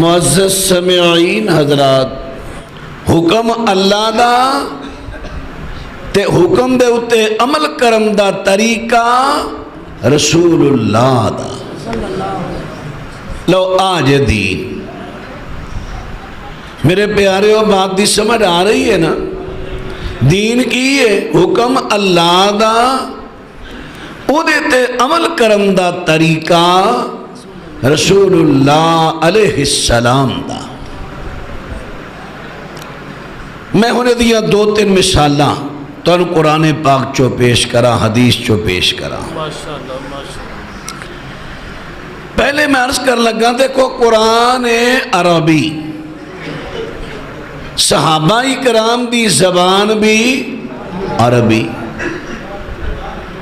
معزز سمعین حضرات، حکم اللہ دا تے حکم دے اتے عمل کرم دا طریقہ رسول اللہ دا. لو آج دین میرے پیارے بات دی سمجھ آ رہی ہے نا؟ دین کی ہے حکم اللہ دا، او دیتے عمل کرم دا طریقہ رسول اللہ علیہ السلام دا. میں ہونے دیا دو تین مثالاں تو قرآن پاک چو پیش کرا، حدیث چو پیش کرا. پہلے میں عرض کر لگا دیکھو قرآن عربی، صحابہ کرام دی زبان بھی عربی،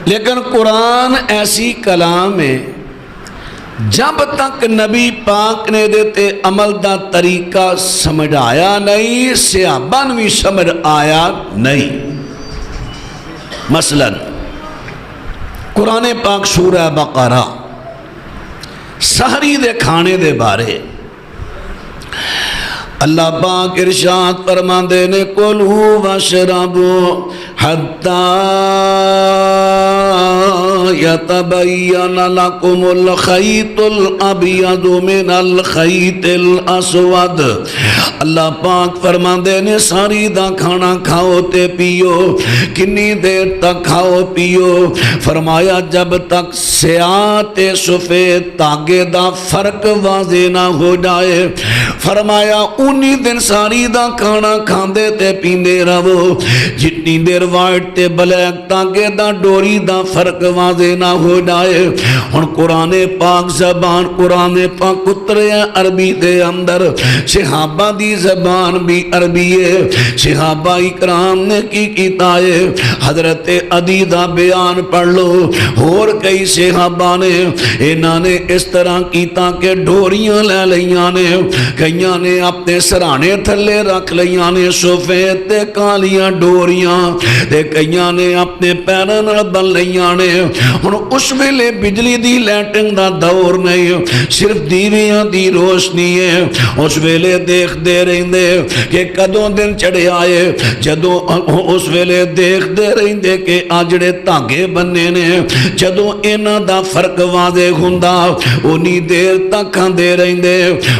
لیکن قرآن ایسی کلام ہے جب تک نبی پاک نے دیتے عمل دا طریقہ سمجھ آیا نہیں، صحابہ نے بھی سمجھ آیا نہیں. مثلا قرآن پاک سورہ بقرہ سحری دے کھانے دے بارے اللہ پاک ارشاد فرماندے نے کُلُوا واشربوا حتى يتبين لكم الخيط الابيض من الخيط الاسود. اللہ پاک فرماندے نے ساری دا کھانا کھاؤ تے پیو. کنی دیر تک کھاؤ پیو؟ فرمایا جب تک سیاہ تے سفید تاگے دا فرق واضح نہ ہو جائے. فرمایا انی دن ساری دا کھانا کھاندے تے پیندے رہو جتنی دیر وائٹ تے بلیک تاگے دا ڈوری دا فرق واضح نہ ہو جائے. ہن قرآن پاک زبان، قرآن پاک اترے عربی دے اندر، صحابہ دی زبان بھی عربی ہے. صحابہ اکرام نے کی کیتا ہے، حضرت عدی دا بیان پڑھ لو. اور کئی صحابہ نے انہاں نے اس طرح کیتا کہ ڈوریاں لے لیاں نے، کئیاں نے اپنے سرانے تھلے رکھ لیاں نے سفید تے کالیاں ڈوریاں، تے کئیاں نے اپنے پیراں نال بن لیاں نے. ہن اس ویلے بجلی دی لائٹنگ دا دور نہیں، صرف دیویاں دی روشنی ہے. اس ویلے دیکھ دے رہندے کہ کدوں دن چڑھے آئے، جدوں اس ویلے دیکھ دے رہندے کہ آجڑے تاگے بننے نے، جدوں انہاں دا فرق واضح ہوندا اونی دیر تک کھاندے رہندے.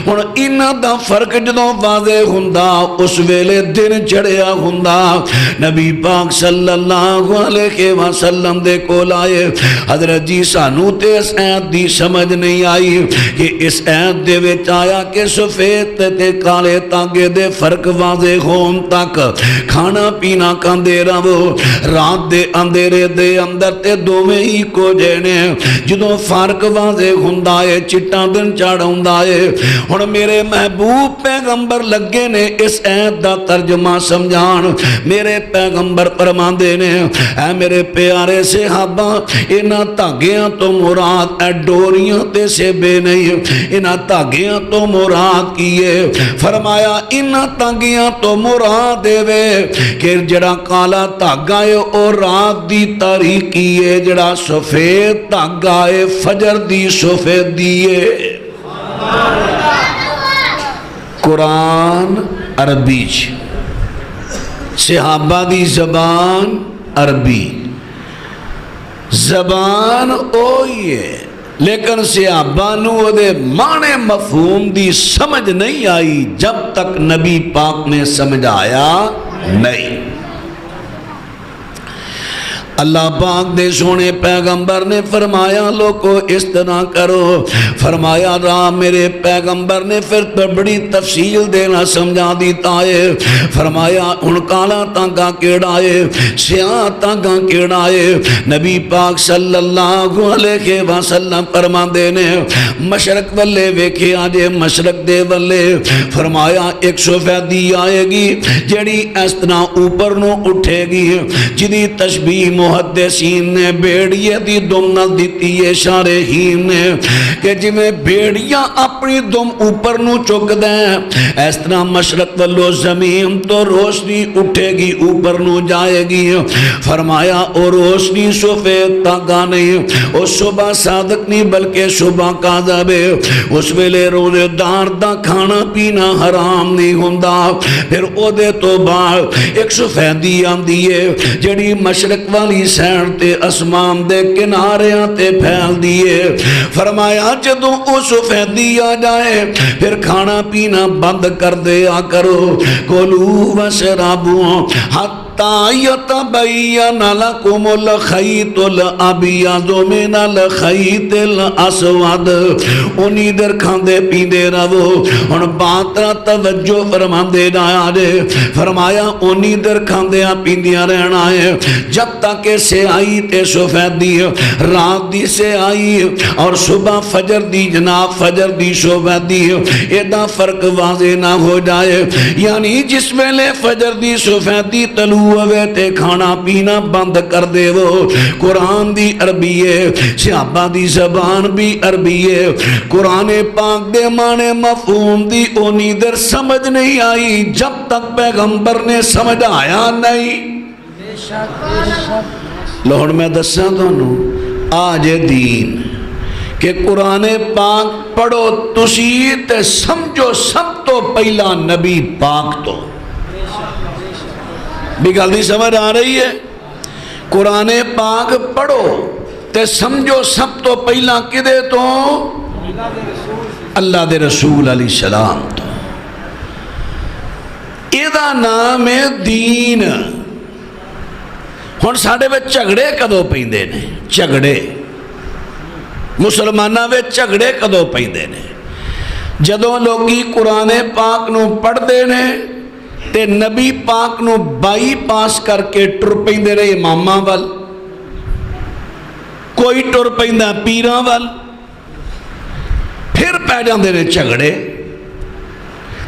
ہن انہاں دا فرق جدوں واضح ہوندا اس ویلے دن چڑھیا ہوندا. نبی پاک صلی اللہ علیہ وسلم دے کول آئے، حضرت جی سانو تے اس ایت دی سمجھ نہیں آئی کہ اس ایت دے وچ آیا کہ سفید تے کالے تاگے دے فرق واضح ہون تک کھانا پینا کھاندے رہو. رات دے اندھیرے دے اندر تے دوویں ہی کو جینے، جدوں فرق واضح ہوندا ہے چٹا دن چڑھ ہوندا ہے. ہن میرے محبوب پیغمبر لگے نے اس ایت دا ترجمہ سمجھان. میرے پیغمبر فرماندے نے اے میرے پیارے صحابہ، انہاں تاگیاں تو مراد اے ڈوریاں تے سیبے نہیں، انہاں تاگیاں تو مراد کیے. فرمایا انہاں تاگیاں تو مراد دے کہ جڑا کالا تاگا ہے او رات دی تاریکی ہے، جڑا سفید تاگا ہے فجر دی سفیدی ہے. قرآن عربی، صحابہ دی زبان عربی، زبان اوئی ہے لیکن صحابہ نو دے معنی مفہوم دی سمجھ نہیں آئی جب تک نبی پاک نے سمجھ آیا نہیں. اللہ پاک دے سونے پیغمبر نے فرمایا لوگو اس طرح کرو. فرمایا راہ میرے پیغمبر نے پھر بڑی تفصیل دینا سمجھا دیتا ہے. فرمایا ان کالا تاگا کیڑا ہے، سیاہ تاگا کیڑا ہے. نبی پاک صلی اللہ علیہ وسلم فرماندے نے مشرق والے ویکھے آجے مشرق دے والے. فرمایا ایک سفیدی آئے گی جڑی اس طرح اوپر نو اٹھے گی، جدی تشبیہ محدثین نے بیڑیے دی دم نال دیتی ہے شارحین نے کہ جی میں بیڑیاں اپنی دم اوپر نو چک دیں اس طرح مشرق والو زمین تو روشنی اٹھے گی اوپر نو جائے گی فرمایا او روشنی سفید تاگا نہیں او صبح صادق نہیں بلکہ صبح کاذب ہے اس ویلے روزے دار دا کھانا پینا حرام نہیں ہوندا پھر او دے تو بعد ایک سفیدی آندی ہے جڑی مشرق والی سائڈ تے اسمان دے کناریاں تے پھیل دیے فرمایا جدوں او سفیدی آ جائے پھر کھانا پینا بند کر دیا کرو کلوا واشربوا حتی یتبین لکم الخیط الابیض من الخیط الاسود انہی در کھاندے پیندے رہو اور بات توجہ فرماندے جایا جے فرمایا انہی در کھاندیاں پیندیاں رہنا ہے جب تک سیاہی تے سفیدی رات دی سیاہی اور صبح فجر دی جناب فجر دی سفیدی ایدہ فرق واضح نہ ہو جائے یعنی جس ویلے فجر دی سفیدی طلوع ہوئے تے کھانا پینا بند کر دے وہ قرآن دی عربی ہے صحابہ دی زبان بھی عربی ہے قرآن پاک دے معنی مفہوم دی اونی در سمجھ نہیں آئی جب تک پیغمبر نے سمجھ آیا نہیں لوڑ میں دساں دونوں آج دین کہ قرآن پاک پڑھو تسی تے سمجھو سب تو پہلا نبی پاک تو بھی گل نہیں سمجھ آ رہی ہے قرآن پاک پڑھو تے سمجھو سب تو پہلا کدے تو اللہ دے رسول علیہ السلام تو ایدہ نام ہے دین ہون ساڑھے وے چگڑے کدو پیندے نے چگڑے مسلمانہ وے چگڑے کدو پیندے نے جدوں لوگی قرآن پاک نو پڑھ دے نے تے نبی پاک نو بائی پاس کر کے ٹر پیندے رہے اماماں وال کوئی ٹر پیندہ پیران وال پھر پہ جاندے نے چگڑے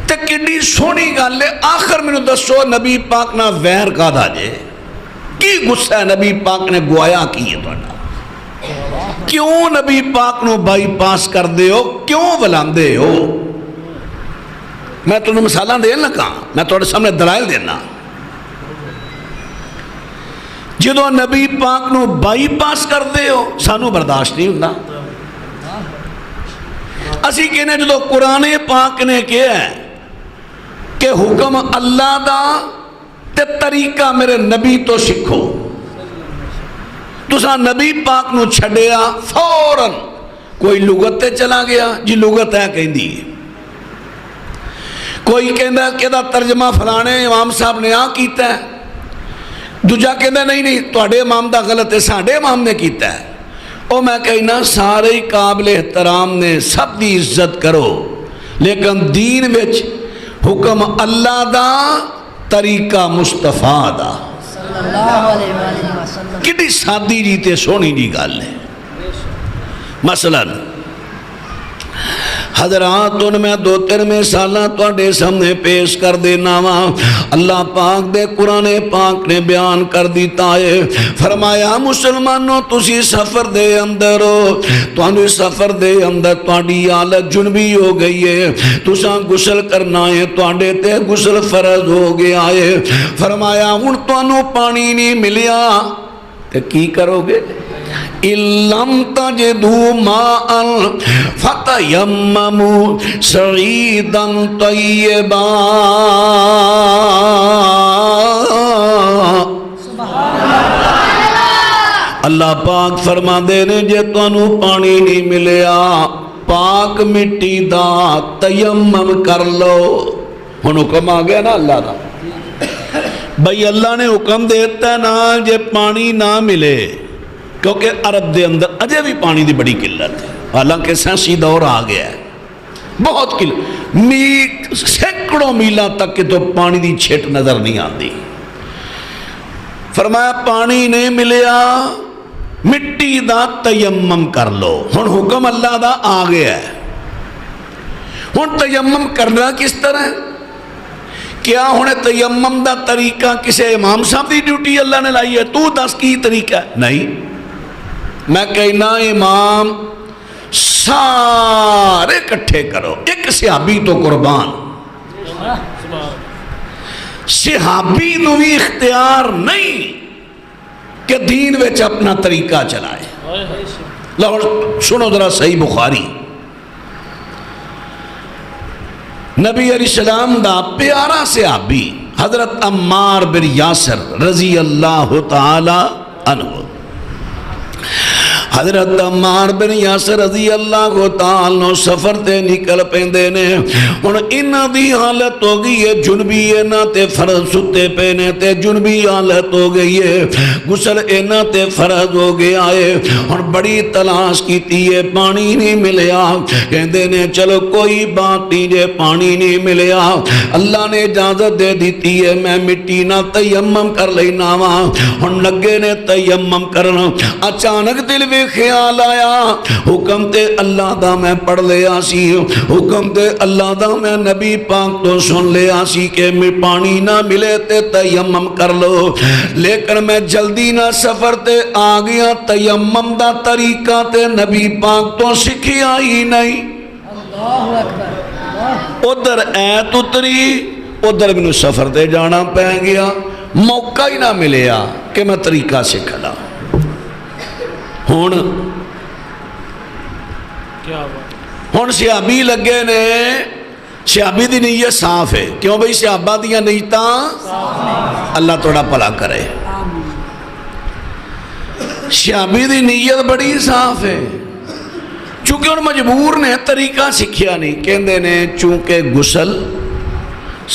تے کڈی سونی گل ہے آخر میں دسو نبی پاک نہ ویر کا دا جے کی غصہ ہے نبی پاک نے گوایا کی ہے توڑا کیوں نبی پاک نو بائی پاس کر دے ہو کیوں ولاندے ہو میں تمہیں مثالہ دین لگا میں توڑے سامنے دلائل دینا جدو نبی پاک نو بائی پاس کر دے ہو سانو برداشت نہیں ہوندہ اسی کہنے جدو قرآن پاک نے کیا ہے کہ حکم اللہ دا تے طریقہ میرے نبی تو سکھو تو ساں نبی پاک نو چھڑیا فوراً کوئی لغت تے چلا گیا جی لغت ہے کہیں دی کوئی کہندہ کہ دا ترجمہ فلانے امام صاحب نے کیتا ہے دوجہ کہندہ نہیں توڑے امام دا غلط ہے ساڑھے امام نے کیتا ہے او میں کہنا سارے قابل احترام نے سب دی عزت کرو لیکن دین وچ حکم اللہ دا طریقہ مصطفیٰ دا کتنی سادی جی تے سونی جی گل ہے مثلاً حضرات ان میں دو تین مثالہ توڑے سامنے پیش کر دینا وہاں اللہ پاک دے قرآن پاک نے بیان کر دیتا ہے فرمایا مسلمانوں تسی سفر دے اندر ہو تو سفر دے اندر توڑی حالت جنبی ہو گئی ہے تساں غسل کرنا ہے توڑے تے غسل فرض ہو گیا ہے فرمایا ان تو پانی نہیں ملیا تو کی کرو گے إِلَّمْ تَجِدُوا مَاءً فَتَيَمَّمُوا صَعِيدًا طَيِّبًا اللہ پاک فرما دے نے جے تانوں پانی نہیں ملیا پاک مٹی دا تیمم کر لو ہن حکم آ گیا نا اللہ دا بھئی اللہ نے حکم دیتا ہے نا جے پانی نہ ملے کیونکہ عرب دے اندر اجے بھی پانی دی بڑی قلت ہے حالانکہ سائنسی دور آ گیا ہے بہت قلت سینکڑوں میلہ تک کہ تو پانی دی چھٹ نظر نہیں آتی فرمایا پانی نہیں ملیا مٹی دا تیمم کر لو ہن حکم اللہ دا آ گیا ہے ہن تیمم کرنا کس طرح کیا ہونے تیمم دا طریقہ کسے امام صاحب دی ڈیوٹی اللہ نے لائی ہے؟ تو دس کی طریقہ ہے؟ نہیں، میں کہنا امام سارے کٹھے کرو، ایک صحابی تو قربان، صحابی نو بھی اختیار نہیں کہ دین وچ اپنا طریقہ چلائے۔ لو سنو ذرا صحیح بخاری، نبی علیہ السلام دا پیارا صحابی حضرت عمار بن یاسر رضی اللہ تعالی عنہ، حضرت عمار بن یاسر رضی اللہ تعالی سفر تے نکل پیندے نے، ہن انہاں دی حالت ہو گئی ہے جنبی، انہاں تے فرض ستے پے نے تے جنبی حالت ہو گئی ہے، غسل انہاں تے فرض ہو گیا ہے، ہن بڑی تلاش کیتی ہے پانی نہیں ملیا، کہندے نے چلو کوئی بات نہیں جے پانی نہیں ملیا، اللہ نے اجازت دے دیتی ہے میں مٹی نہ تیمم کر لینا وا، ہن لگے نے تیمم کرنا، اچانک دل میں خیال آیا حکم تے اللہ دا میں پڑھ لیا سی، حکم تے اللہ دا میں نبی پاک تو سن لیا سی کہ میں پانی نہ ملے تے تیمم کر لو، لیکن میں جلدی نہ سفر تے آ گیا، تیمم دا طریقہ تے نبی پاک تو سکھیا ہی نہیں، ادھر ایت اتری ادھر میں سفر تے جانا پہ گیا، موقع ہی نہ ملیا کہ میں طریقہ سکھلا۔ ہون صحابی لگے نے، صحابی دی نیت صاف ہے، کیوں بھئی صحابہ دیا نیتاں اللہ توڑا پلا کرے، صحابی دی نیت بڑی صاف ہے، چونکہ ان مجبور نے طریقہ سکھیا نہیں، کہندے نے چونکہ غسل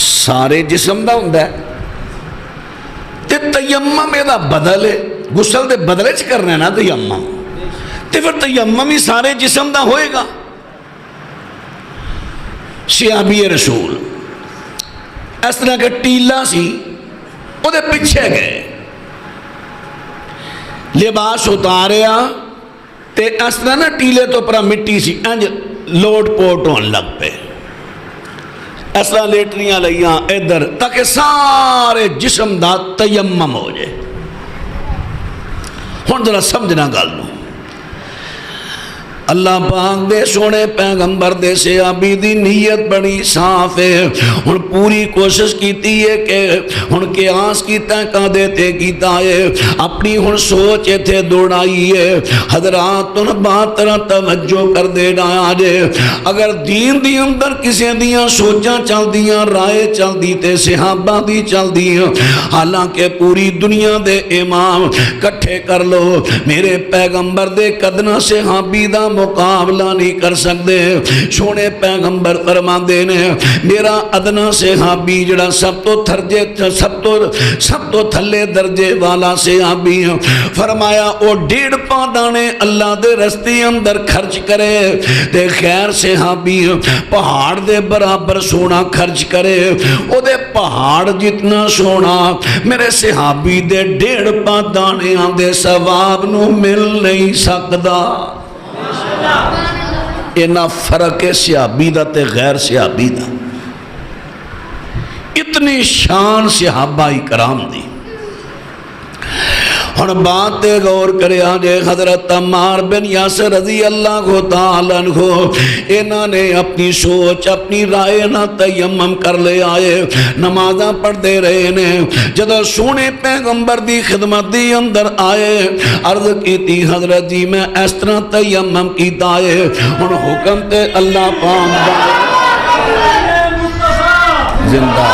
سارے جسم دا ہوندا ہے تے تیمم دا بدل ہے، غسل دے بدلے چ کرنا ہے نا تیمم، تے پھر تیمم ہی سارے جسم دا ہوئے گا۔ صحابی رسول اس طرح کا ٹیلا سی وہ دے پیچھے گئے، لباس اتاریا تے اس طرح نا ٹیلے تو پرا مٹی سی انج لوٹ پوٹ ہون لگ پے، اس طرح لیٹریاں لئیاں ادھر تاکہ سارے جسم دا تیمم ہو جائے۔ ہون ذرا سمجھنا گل نو، اللہ پاک دے سونے پیغمبر دے صحابی دی نیت بڑی صاف ہے، ہن پوری کوشش کیتی ہے کہ ہن قیاس کیتا ہے کا دیتے کیتا ہے، اپنی ہن سوچ ایتھے دوڑائی ہے، حضرات ان بات طرح توجہ کر دے ڈایا جے، اگر دین دی اندر کسی دیاں سوچاں چل دیاں رائے چل دی تے صحابہ دی چل دیاں، حالانکہ پوری دنیا دے امام کٹھے کر لو میرے پیغمبر دے قدنا صحابی دا مقابلہ نہیں کر سکتے، سونے پیغمبر فرما دینے میرا ادنا صحابی جڑا سب تو تھلے درجے والا صحابی، فرمایا او 1.5 پاندانے اللہ دے رستے اندر خرچ کرے تے خیر صحابی پہاڑ دے برابر سونا خرچ کرے، او دے پہاڑ جتنا سونا میرے صحابی دے 1.5 پاندانے دے ثواب نو مل نہیں سکدا۔ اینا فرق ہے صحابی دا تے غیر صحابی دا، اتنی شان صحابہ کرام دی۔ ہن بات غور کرے آجے حضرت عمار بن یاسر رضی اللہ تعالیٰ عنہ، انہوں نے اپنی سوچ اپنی رائے نہ تیمم کر لے آئے، نمازاں پڑھ دے رہے نے، جدو سونے پیغمبر دی خدمت دی اندر آئے، عرض کی تھی حضرت جی میں اس طرح تیمم کیتا ہے، ہن حکم تے اللہ پاک زندہ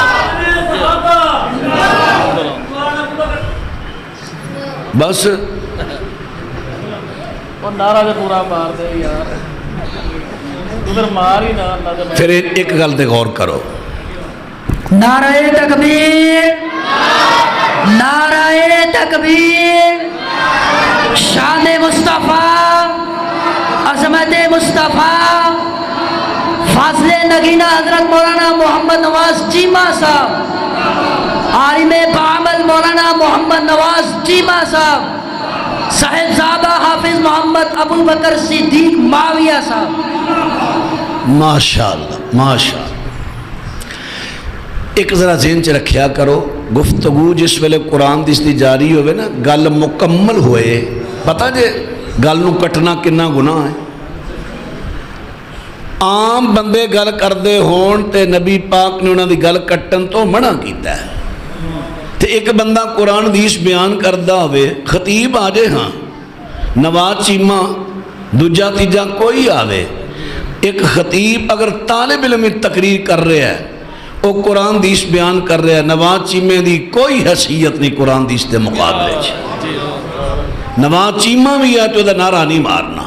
بس وہ نعرہ دے پورا مار دے یار، ادھر مار ہی نہ پھر ایک گل تے غور کرو، نعرہ تکبیر، نعرہ تکبیر، شان مصطفیٰ، عظمت مصطفیٰ، فاضل نگینہ حضرت مولانا محمد نواز چیمہ صاحب، عالم بعمل مولانا محمد نواز چیمہ صاحب، صاحبزادہ حافظ محمد ابو بکر صدیق معاویہ صاحب، ماشاءاللہ ماشاءاللہ۔ ایک ذرا ذہن چ رکھیا کرو، گفتگو جس ویلے قرآن دی جاری ہوئے نا، گل مکمل ہوئے، پتہ جے گل نو کٹنا کنا گناہ ہے۔ عام بندے گل کردے ہون تے نبی پاک نے انہاں دی گل کٹن تو منع کیتا ہے، تے ایک بندہ قرآن حدیث بیان کردہ ہوئے، خطیب آجے ہاں، نواز چیمہ، دوجا تیجا کوئی آوے، ایک خطیب اگر طالب علم تقریر کر رہے ہے، وہ قرآن حدیث بیان کر رہے ہے، نواز چیمے دی کوئی حیثیت نہیں قرآن حدیث دے مقابلے چ۔ نواز چیمہ بھی ہے تو دا نعرہ نہیں مارنا،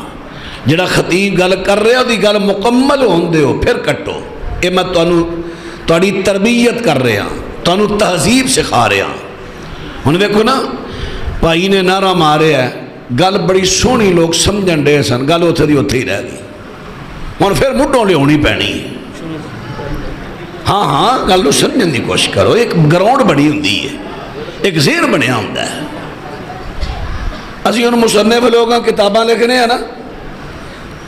جڑا خطیب گل کر رہے ہو دی گل مکمل ہون دے ہو پھر کٹو۔ اے میں تہاڈی تربیت کر رہا ہوں، تانوں تہذیب سکھا رہا ہوں۔ ہن دیکھو نا، بھائی نے نعرہ مارے ہے، گل بڑی سونی لوگ سمجھن ڈے سن، گل اتھے دی اتھے ہی رہ گئی، ہن پھر مڈوں لیا پینی۔ ہاں ہاں گل نو سمجھن دی کوشش کرو، ایک گراؤنڈ بڑی ہوندی ہے، ایک ذہن بنیا ہوندا ہے۔ اسی ان مصنف لوگاں کتاباں لکھنے ہیں نا،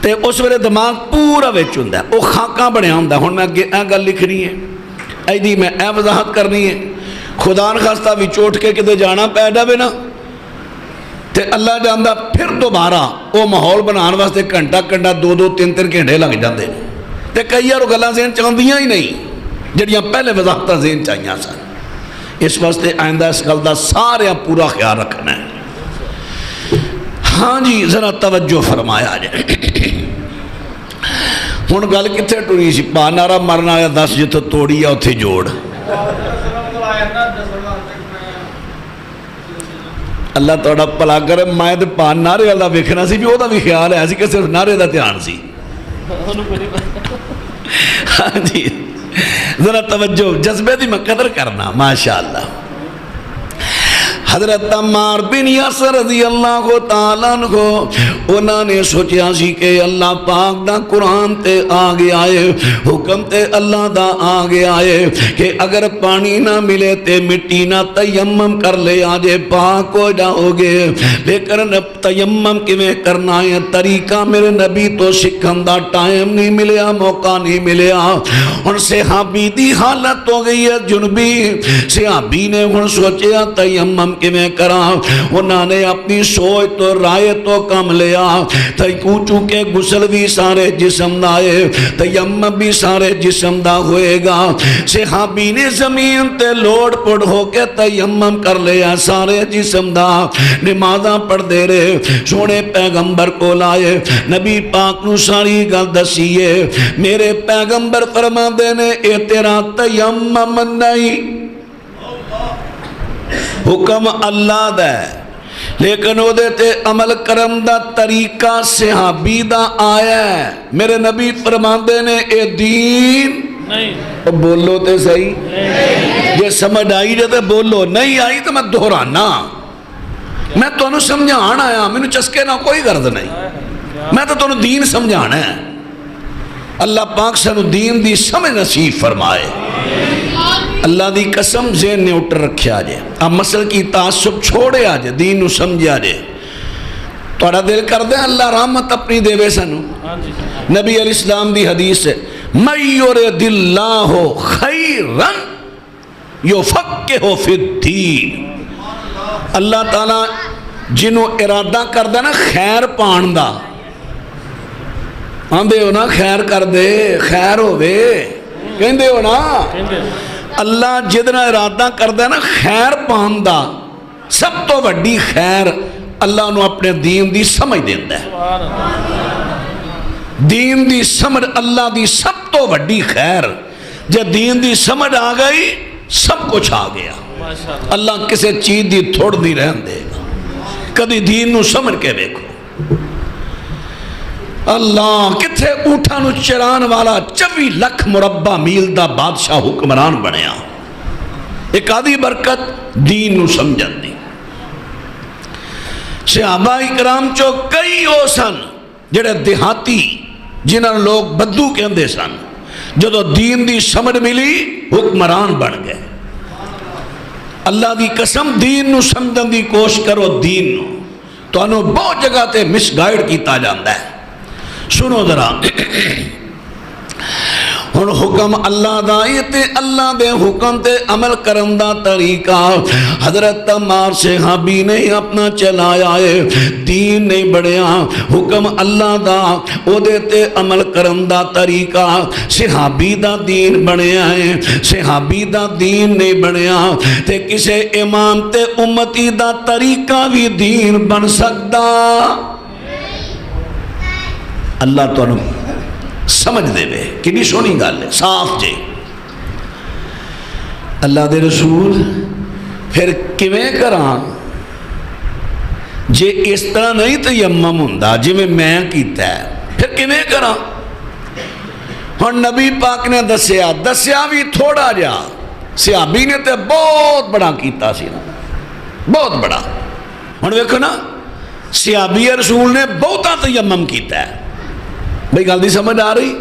تے اس ویلے دماغ پورا وچ ہوندا ہے، او خاکاں بنیا ہوندا ہے۔ ہن میں اگے اے گل لکھنی ہے، ایدی میں اے وضاحت کرنی ہے، خدا نخواستہ بھی چوٹ کے کدے جانا پے جاوے نا، تے اللہ جاندا پھر دوبارہ او ماحول بنان واسطے گھنٹہ گھنٹہ 2-3 گھنٹے لگ جاندے نے، تے کئی یار گلاں ذہن چاندیاں ہی نہیں جڑیاں پہلے وضاحتاں ذہن چاہیاں سن۔ اس واسطے آئندہ اس گل دا سارے پورا خیال رکھنا ہے۔ ہاں جی ذرا توجہ فرمایا جائے۔ ہن گل کتھے ٹری سی؟ پا نعرہ مرنا آیا 10 جتھے توڑی آ اتھے جوڑ۔ اللہ تہاڈا بھلا کرے، میں تے پا نعرے والا ویکھنا سی بھی او دا بھی خیال ہے سی کہ صرف نعرے دا دھیان سی۔ ہاں جی ذرا توجہ، جذبے دی میں قدر کرنا، ماشاءاللہ۔ حضرت عمار بن یاسر رضی اللہ تعالیٰ عنہ انہوں نے سوچیا سی کہ اللہ پاک دا قرآن تے آگے آئے، حکم تے اللہ دا آگے آئے کہ اگر پانی نہ ملے تے مٹی نہ تیمم کر لے آجے پاک ہو جاؤ گے۔ لیکن تیمم کیویں کرنا ہے طریقہ میرے نبی تو سکھن دا ٹائم نہیں ملیا، موقع نہیں ملیا۔ ہن صحابی دی حالت ہو گئی ہے جنبی، صحابی نے ہن سوچیا تیمم میں کراں، انہوں نے اپنی سوچ تو رائے تو کم لیا، چونکہ غسل بھی سارے جسم دا ہے، تیمم بھی سارے جسم دا ہوئے گا۔ صحابی نے زمین تے لوڑ پڑ ہو کے تیمم کر لیا سارے جسم دا، نمازاں پڑھ دے رہے، سونے پیغمبر کو لائے، نبی پاک نو ساری گل دسیے، میرے پیغمبر فرما دے نے اے تیرا تیمم نہیں، حکم اللہ دا ہے، لیکن او دے تے عمل کرم دا طریقہ صحابی دا آیا ہے۔ میرے نبی فرماندے نے اے دین نہیں، بولو تے صحیح، یہ سمجھ آئی جاتے بولو، نہیں آئی تو میں دہرانا، میں تو انہوں سمجھانا آیا، میں نے چسکے نہ کوئی غرض نہیں، میں تو انہوں دین سمجھانا ہے۔ اللہ پاک سے انہوں دین دی سمجھ نصیب فرمائے۔ اللہ دی قسم ذہن نے اٹھ رکھیا جے، اب مسئلہ کی تعصب چھوڑے آجے، دین نو سمجھا جے، توڑا دل کر دیں اللہ رحمت اپنی دے وے سنو۔ نبی علیہ السلام دی حدیث ہے مَن یُرِدِ اللَّهُ خَیْرًا یُفَقِّهُ فِی الدِّین، اللہ تعالیٰ جنہوں ارادہ کر دے نا خیر پان دا، آن دے ہو نا خیر کر دے، خیر ہوئے، کہیں دے ہو نا، اللہ جدنا ارادہ کردہ نا خیر پاندہ، سب تو وڈی خیر اللہ نو اپنے دین دی سمجھ دیندہ ہے۔ دین دی سمجھ اللہ دی سب تو وڈی خیر، جب دین دی سمجھ آ گئی سب کچھ آ گیا۔ اللہ کسے چیز دی تھوڑ دی رہن دے گا، کدی دین نو سمجھ کے دیکھو۔ اللہ کتھے اونٹھاں نو چران والا 24 لکھ مربع میل دا بادشاہ حکمران بنیا، ایک آدھی برکت دین نو سمجھن دی۔ صحابہ اکرام چو کئی ہو سن جڑے دیہاتی جنہاں لوگ بدو کہندے سن، جدو دین دی سمجھ ملی حکمران بن گئے۔ اللہ دی قسم دین نو سمجھن دی کوشش کرو، دین نو تو انہوں بہت جگہ تے مس گائیڈ کیتا جاندہ ہے۔ سنو ذرا، ہن حکم اللہ دا تے اللہ دے حکم تے عمل کرن دا طریقہ حضرت عمار صحابی نے اپنا چلایا ہے. دین نہیں بڑھیا، حکم اللہ دا او دے تے عمل کرن دا طریقہ صحابی دا دین بنیا ہے. صحابی دا دین نہیں بنیا تے کسے امام تے امتی دا طریقہ بھی دین بن سکتا. اللہ تو سمجھ دے وے کنی سونی گل ہے، صاف جے. اللہ دے رسول پھر کیویں کراں جے اس طرح نہیں تیمم ہوندا جویں میں کیتا ہے، پھر کیویں کراں؟ ہن نبی پاک نے دسیا بھی تھوڑا جا، صحابی نے تے بہت بڑا کیتا سی نا، بہت بڑا. ہن ویکھو نا صحابی رسول نے بہتا تیمم کیتا ہے. بھئی گل دی سمجھ آ رہی؟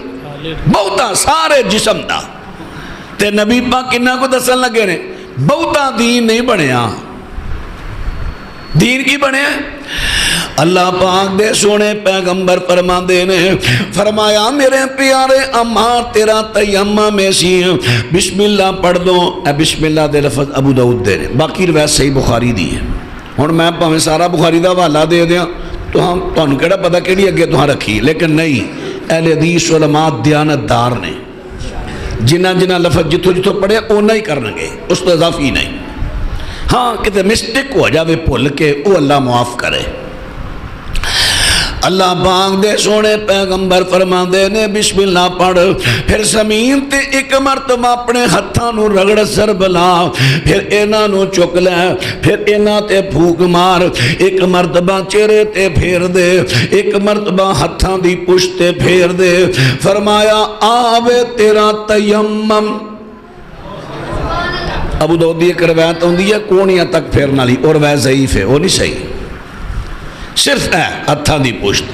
بہتا سارے جسم دا تے نبی پاک کنہ کو دسن لگے نے بہتا دین نہیں بنیا. دین کی بنے اللہ پاک دے سونے پیغمبر فرما دے نے فرمایا میرے پیارے عمار تیرا تیمم میں سی بسم اللہ پڑھ دو. اے بسم اللہ دے لفظ ابو داؤد دے نے، باقی روایت صحیح بخاری دی ہے. ہن میں پاویں سارا بخاری دا حوالہ دے دیاں تو ہم تانوں کیڑا پتہ کیڑی اگے تہاں رکھی، لیکن نہیں، اہل حدیث علماء دیانت دار نے، جنہ جنہ لفظ جتوں جتوں پڑھے اونا ہی کرنگے، اس تو اضافی نہیں. ہاں کتے مسٹک ہو جاوے بھول کے او اللہ معاف کرے. اللہ پاک دے سونے پیغمبر فرما دے نے بسم اللہ پڑھ، پھر زمین تے ایک مرتبہ اپنے ہتھاں نو رگڑ سر بلا، پھر اینا نو چک لے، پھر اینا تے پھوک مار، ایک مرتبہ چہرے تے پھیر دے، ایک مرتبہ ہتھاں دی پشت تے پھیر دے. فرمایا آوے تیرا تیمم. ابو داؤد دی ایک روایت ہوندی ہے کونیاں تک پھیرنا لی، اور وہ ضعیف ہے، وہ نہیں صحیح، صرف ہے ہتھاں دی پشت.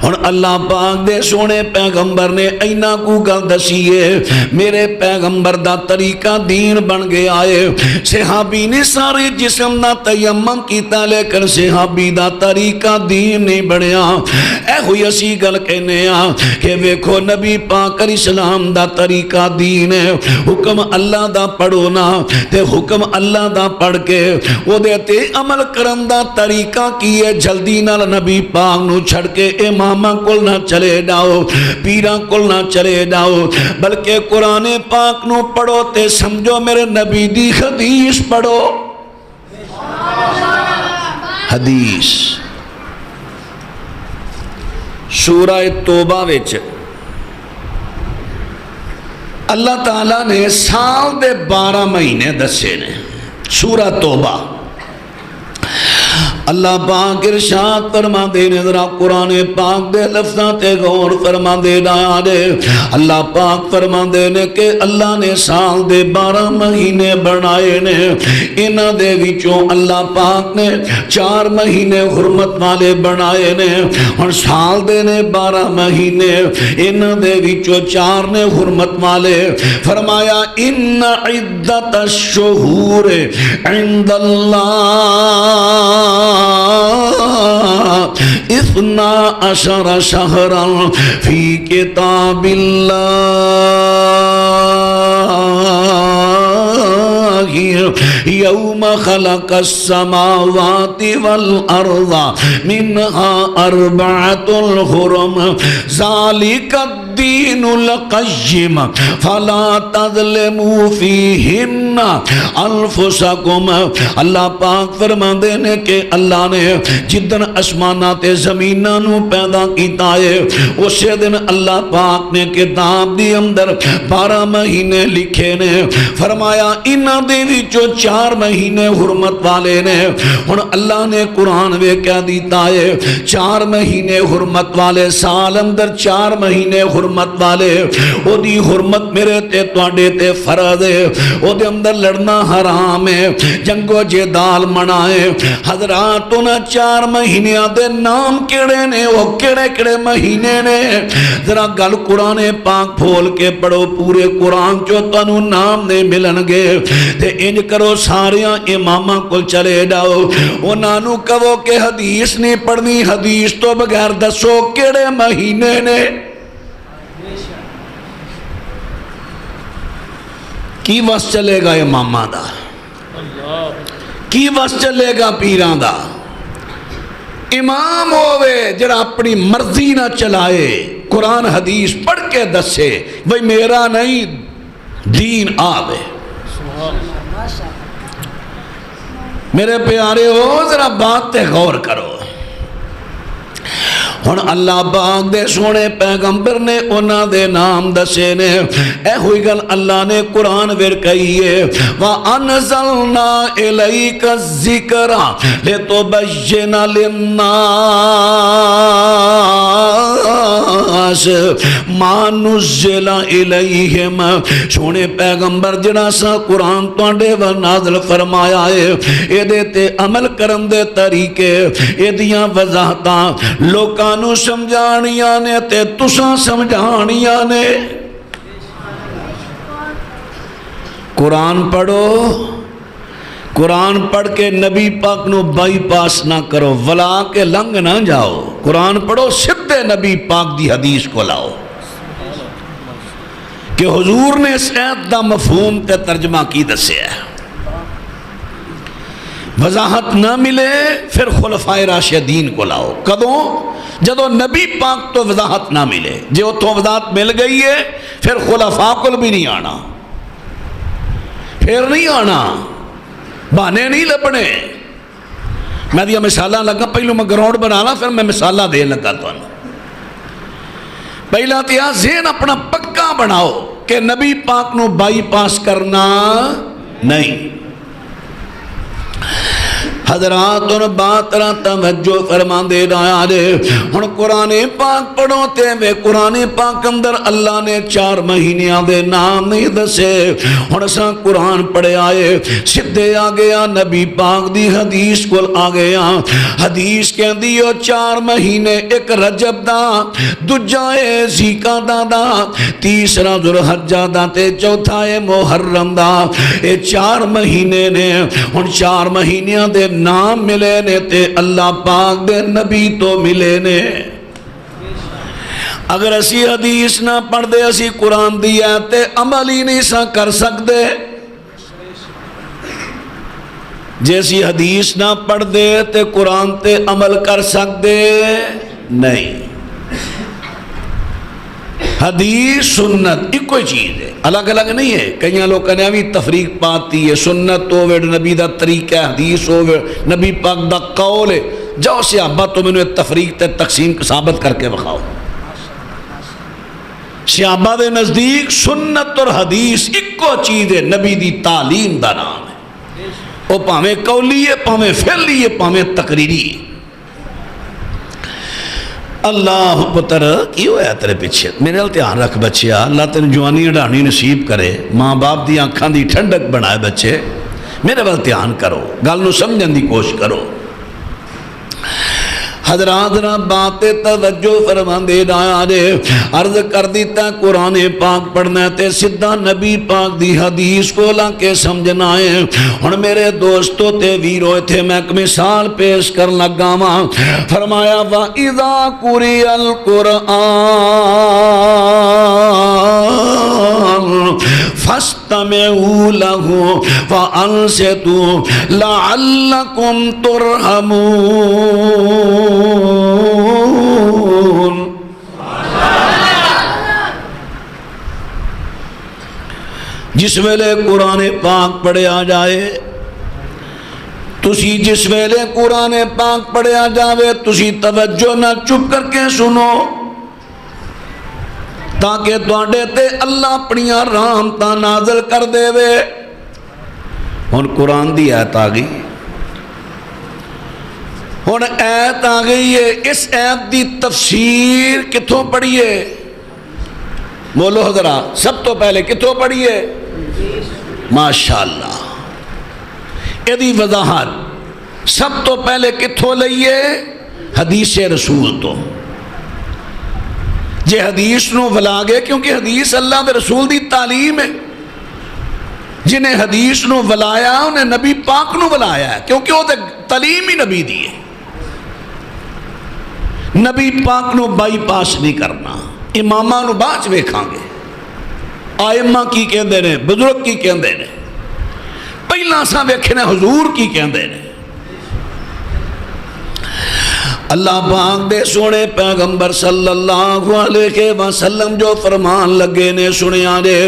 اور اللہ پاک دے سونے پیغمبر نے اینا کو گل دسیے میرے پیغمبر دا طریقہ دین بن گیا ہے. صحابی نے سارے جسم دا تیمم کیتا لیکن صحابی دا طریقہ دین نہیں بنیا. اے ہوئی اسی گل کہنے کہ ویکھو نبی پاک علیہ السلام دا طریقہ دین ہے. حکم اللہ دا پڑھو نا تے حکم اللہ دا پڑھ کے وہ دیتے عمل کرن دا طریقہ کیے. جلدی نال نبی پاک نو چھڑ کے امامہ کل نہ چلے جاؤ، پیران کل نہ چلے جاؤ، بلکہ قرآن پاک نو پڑھو تے سمجھو میرے نبی دی حدیث پڑھو. حدیث سورہ توبہ وچ اللہ تعالیٰ نے سال دے 12 مہینے دسے نے. سورہ توبہ اللہ پاک ارشاد فرما دے نے، ذرا قرآن پاک دے لفظاں تے غور فرما دے نا دے. اللہ پاک فرما دے نے کہ اللہ نے سال دے 12 مہینے بنائے نے، انہاں دے وچوں اللہ پاک نے 4 مہینے حرمت والے بنائے نے. اور سال دے نے 12 مہینے، انہاں دے وچوں 4 نے حرمت والے. فرمایا ان عدت الشہور عند اللہ 12 شہرا فی کتاب اللہ یوم خلق السماوات والارض منها 4 حرم ذالک الدین القیم فلا تظلموا فیہن انفسکم. اللہ پاک فرما دینے کہ اللہ نے جدن اسمانات زمینہ نو پیدا کیتا ہے اسے دن اللہ پاک نے کتاب دی اندر 12 مہینے لکھے نے. فرمایا انہاں دے وچوں 4 مہینے حرمت والے نے. ہن اللہ نے قرآن وے کہہ دیتا ہے 4 مہینے حرمت والے، سال اندر 4 مہینے حرمت والے. او دی حرمت میرے تے تواڈے تے فرض ہے، او دے اندر لڑنا حرام ہے، جنگ و جدال منع ہے. حضرات انہاں 4 مہینیاں دے نام کیڑے نے، وہ کیڑے کیڑے مہینے نے؟ ذرا گل قرآن پاک پھول کے پڑھو، پورے قرآن چو تانوں نام نہیں ملن گے. تے انج کرو ساریاں اماماں کول چلے جاؤ، انہاں نوں کہو کہ حدیث نہیں پڑھنی، حدیث تو بغیر دسو کیڑے مہینے نے. کی وس چلے گا اماماں دا، کی وس چلے گا پیراں دا؟ امام ہوئے جڑا اپنی مرضی نہ چلائے، قرآن حدیث پڑھ کے دسے بھئی میرا نہیں دین آوے۔ میرے پیارے ہو ذرا بات تے غور کرو۔ ہن اللہ پاک دے سونے پیغمبر نے انہاں دے نام دسے نے، اے ہوئی گل اللہ نے قرآن ویر کہیے وَأَنزَلْنَا إِلَيْكَ الذِّكْرَ لِتُبَيِّنَ لِلنَّاسِ مَا نُزِّلَ إِلَيْهِمْ۔ سونے پیغمبر جڑا سا قرآن تواڈے ول نازل فرمایا ہے، اے دے تے عمل کرن دے طریقے، اے دیاں وضاحتاں لوکاں نو سمجھانیاں نے تے تساں سمجھانیاں نے۔ قرآن پڑھو، قرآن پڑھ کے نبی پاک نو بائی پاس نہ کرو، ولا کے لنگ نہ جاؤ۔ قرآن پڑھو، سدھے نبی پاک دی حدیث کو لاؤ کہ حضور نے اس آیت دا مفہوم تے ترجمہ کی دسیا ہے۔ وضاحت نہ ملے پھر خلفائے راشدین کو لاؤ۔ کدوں؟ جدو نبی پاک تو وضاحت نہ ملے، جو تو وضاحت مل گئی ہے پھر خلفاء کو بھی نہیں آنا، پھر نہیں آنا، بہانے نہیں لبنے۔ میں دیا مثالہ لگا، پہلو میں گراؤنڈ بنانا پھر میں مثالہ دے لگا تو پہلا تیا ذہن اپنا پکا بناؤ کہ نبی پاک نو بائی پاس کرنا نہیں۔ حضرات ان بات را توجہ فرما دے رہا دے۔ ہن قرآن پاک پڑھو تے وے قرآن پاک اندر اللہ نے 4 مہینیاں دے نام نہیں دسے۔ ہن اساں قرآن پڑھے آئے، سدھے آ گیا نبی پاک دی حدیث کول آ گیا۔ حدیث کہندی او 4 مہینے، ایک رجب دا، دوجا اے ذیقعدہ دا، تیسرا ذوالحجہ دا تے چوتھا اے محرم دا۔ اے 4 مہینے نے۔ ہن 4 مہینیاں دے نام ملے نے تے اللہ پاک دے نبی تو ملے نے۔ اگر اسی حدیث نہ پڑھ دے، اسی قرآن دی آیت عمل ہی نہیں سا کر سکتے۔ جیسی حدیث نہ پڑھ دے تے قرآن تے عمل کر سکتے نہیں۔ حدیث سنت ایک کوئی چیز ہے، الگ الگ نہیں ہے۔ کئی لوگ کہنے ابھی تفریق پاتی ہے، سنت ہوئے نبی دا طریقہ ہے، حدیث ہوئے نبی پاک دا قول ہے۔ جاؤ صحابہ تو میں نے تفریق تے تقسیم ثابت کر کے بخاؤ۔ صحابہ دے نزدیک سنت اور حدیث ایک کو چیز ہے، نبی دی تعلیم دا نام ہے۔ وہ پاویں قولی ہے، پاویں فعلی ہے، پاویں تقریری ہے۔ اللہ پتر کی ہویا تیرے پیچھے؟ میرے التحان رکھ بچیا، اللہ تین جوانی اڈانی نصیب کرے، ماں باپ دی آنکھاں دی ٹھنڈک بنائے بچے، میرے التحان کرو، گل نو سمجھن دی کوشش کرو۔ حضرات را بات توجہ فرمان دے رہا دے، عرض کر دیتا قرآن پاک پڑھنا تے سدھا نبی پاک دی حدیث کو لا کے سمجھنا ہے۔ ہن میرے دوستو تے ویرو تھے، میں ایک مثال پیش کر لگا ماں، فرمایا وَإِذَا قُرِئَ الْقُرْآنُ فَاسْتَمِعُوا لَهُ وَأَنصِتُوا لَعَلَّكُمْ تُرْحَمُونَ۔ جس ویلے قرآن پاک پڑھیا جائے، تسی جس ویلے قرآن پاک پڑھیا جاوے تسی توجہ نہ چپ کر کے سنو، تاکہ تواڈے تے اللہ اپنیاں رحمتاں نازل کر دے وے۔ ہن قرآن دی آیت آ گئی، ہن آیت آ گئی ہے، اس آیت دی تفسیر کتھوں پڑھیے؟ بولو حضرات، سب تو پہلے کتھوں پڑھیے؟ ماشاءاللہ، ایدی وضاحت سب تو پہلے کتھوں لئیے؟ حدیث رسول تو۔ جے حدیث نو ولاگے، کیونکہ حدیث اللہ دے رسول دی تعلیم ہے، جنہیں حدیث نو ولایا انہیں نبی پاک نو ولایا ہے، کیونکہ وہ تعلیم ہی نبی دی ہے۔ نبی پاک نو بائی پاس نہیں کرنا، امامہ نو باچ ویکھاں گے۔ آئمہ کی کہندے نے، بزرگ کی کہندے نے، پہلا سا ویکھنے حضور کی کہندے نے۔ اللہ پاک دے سونے پیغمبر صلی اللہ علیہ وسلم جو فرمان لگے نے سنیا دے،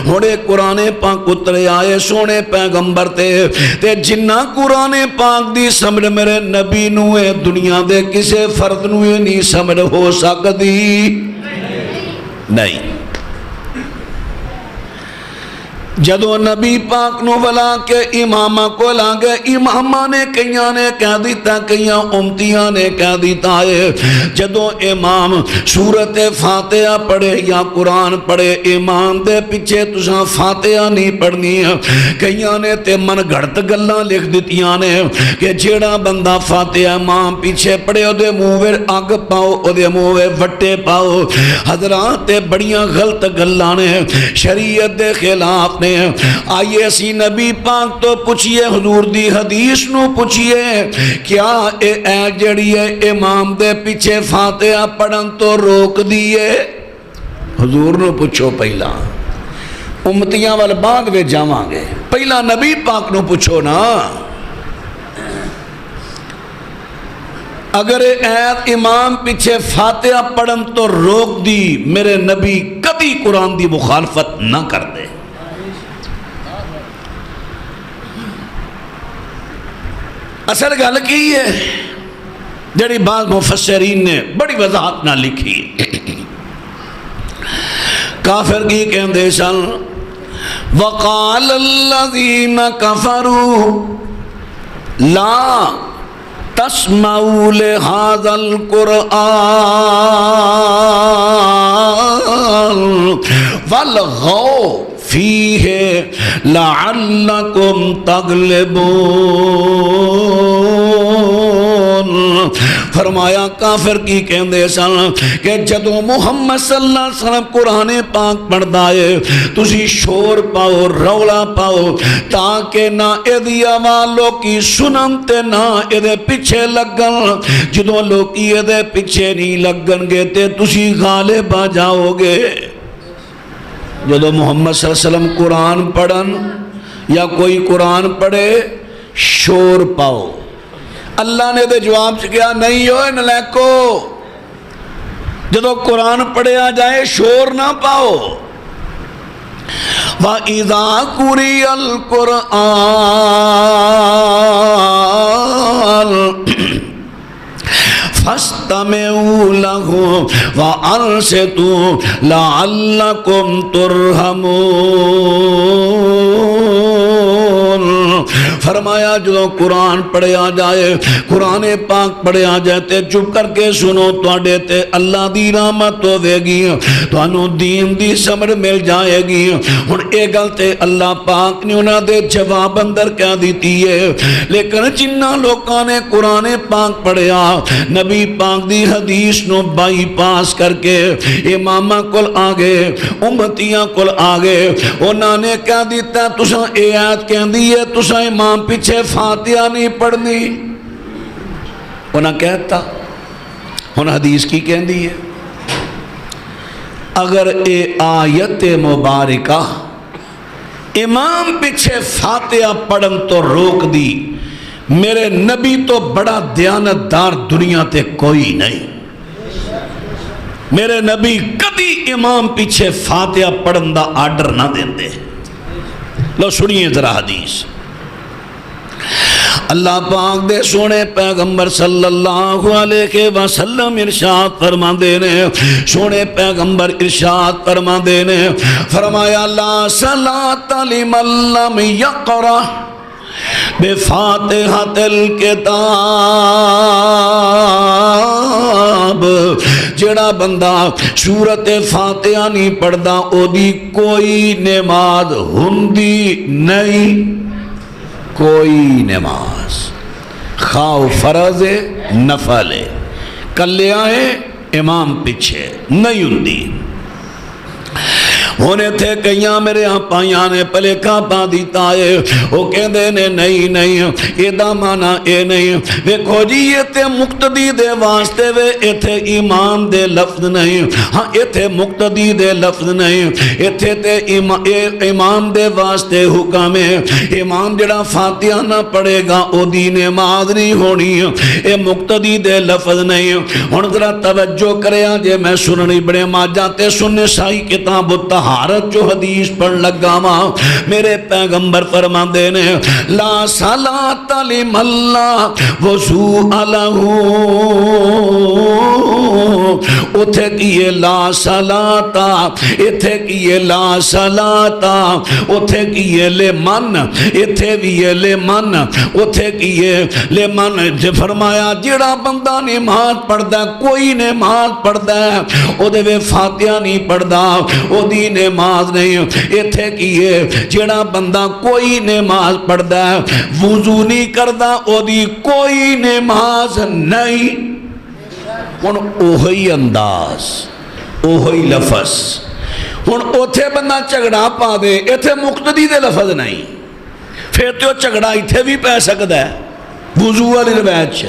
ہونے قرآن پاک اترے آئے سونے پیغمبر تے جنہ قرآن پاک دی سمجھ میرے نبی نوے دنیا دے کسے فرد نوے نہیں سمجھ ہو سکتی نہیں۔ جدو نبی پاک نو بلا کے امامہ کو لانگے، امامہ نے کئیاں نے کہہ دیتا، کئیاں امتیاں نے کہہ دیتا ہے جدو امام سورت فاتحہ پڑھے یا قرآن پڑھے، امام دے پیچھے تساں فاتحہ نہیں پڑھنی ہے۔ کئیاں نے تے من گھڑت گلاں لکھ دیتیاں نے کہ جیڑا بندہ فاتحہ امام پیچھے پڑھے او دے مووے آگ پاؤ، او دے مووے وٹے پاؤ۔ حضرات بڑیاں غلط گلاں نے، شریعت دے خلاف نے۔ آئیے اسی نبی پاک تو پوچھئے، حضور دی حدیث نو پوچھئے، کیا اے جڑی ہے امام دے پیچھے فاتحہ پڑھن تو روک دیئے؟ حضور نو پوچھو پہلا، امتیاں وال بعد وے جاواں گے، پہلا نبی پاک نو پوچھو نا۔ اگر ایت امام پیچھے فاتحہ پڑھن تو روک دی، میرے نبی کبھی قرآن دی مخالفت نہ کر دے۔ اصل گل کی ہے جڑی بعض مفسرین نے بڑی وضاحت نہ لکھی، کافر کی کہندے سن وقال الذین کفروا لا تسمعوا لهذا القرآن والغوا فیہ لعلکم تغلبون۔ فرمایا کافر کی کہندے سن کہ جدو محمد صلی اللہ علیہ وسلم قرآن پاک پڑھدا ہے تسی شور پاؤ، رولا پاؤ، تاکہ نہ ایدی آواز لوکی سنن تے نہ ایدے پیچھے لگن۔ جدو لوکی ایدے پیچھے نہیں لگن گے تے تسی غالب آ جاؤ گے۔ جدو محمد صلی اللہ علیہ وسلم قرآن پڑھن یا کوئی قرآن پڑھے شور پاؤ، اللہ نے دے جواب کیا نہیں ہوئے نلیکو، جدو قرآن پڑھیا جائے شور نہ پاؤ۔ وَإِذَا قُرِئَ الْقُرْآنُ فَاسْتَمِعُوا لَهُ وَأَنصِتُوا لَعَلَّكُمْ تُرْحَمُونَ۔ فرمایا جو قرآن پڑھیا جائے، قرآن پاک پڑھیا جائے تے چپ کر کے سنو، تواڈے تے اللہ دی رحمت ہوے گی، تانوں دین دی سمجھ مل جائے گی۔ ہن اے گل تے اللہ پاک نے انہاں دے جواب اندر کہہ دیتی ہے، لیکن جنہاں لوکاں نے قرآن پاک پڑھیا نبی پاک دی حدیث نو بائی پاس کر کے امامہ کل آگے، امتیاں کل آگے، انہاں نے کہہ دیتا تساں اے آیت کہہ دی ہے تساں امام پیچھے فاتحہ نہیں پڑھنی، انہاں کہتا انہاں حدیث کی کہہ دی ہے۔ اگر اے آیت مبارکہ امام پیچھے فاتحہ پڑھن تو روک دی، میرے نبی تو بڑا دیانتدار دنیا تے کوئی نہیں، میرے نبی کبھی امام پیچھے فاتحہ پڑھن دا آرڈر نہ دیندے۔ لو سنیے ذرا حدیث، اللہ پاک دے سونے پیغمبر صلی اللہ علیہ وسلم ارشاد فرما دینے، سونے پیغمبر ارشاد فرما دینے، فرمایا لا صلاة لمن لم یقرأ بفاتحۃ الکتاب، جڑا بندہ سورت فاتحہ نہیں پڑھدا او دی کوئی نماز ہوندی نہیں، کوئی نماز خواہ فرض نفل کلیا ہے امام پیچھے نہیں ہوندی۔ ہن ایتھے کئیاں میرے ہاں پائیاں نے پلیکھا پا دیتا ہے وہ کہندے نے نہیں نہیں ایدا مانا اے نہیں ویکھو جی یہ تے مقتدی دے واسطے وے ایتھے امام دے لفظ نہیں ہاں ایتھے مقتدی دے لفظ نہیں ایتھے تے امام دے واسطے حکم ہے امام جڑا فاتحہ نہ پڑھے گا او دی نماز نہیں ہونی اے مقتدی دے لفظ نہیں ہن ذرا توجہ کریا جے میں سننی بڑے ماجہ تے سننے سائی کتاب الطہارت جو حدیث پڑھ لگا ماں میرے پیغمبر فرماندے نے لا صلاۃ لمن لا وضوء لہ اتھے کیے لا صلاۃ اتھے کیے لا صلاۃ اتھے کیے لمن اتھے بھی لمن اتھے کیے لمن جو فرمایا جڑا بندہ نماز پڑھدا کوئی نماز پڑھدا او دے وے فاتحہ نہیں پڑھدا او دی نماز نہیں اتھے کیے جڑا بندہ کوئی نماز پڑھدا وضو نہیں کردا او دی کوئی نماز نہیں ہن اوہی انداز اوہی لفظ ہن اوتھے بندہ جھگڑا پا دے ایتھے مقتدی دے لفظ نہیں پھر تو جھگڑا ایتھے بھی پہ سکدا ہے وضو والی روایت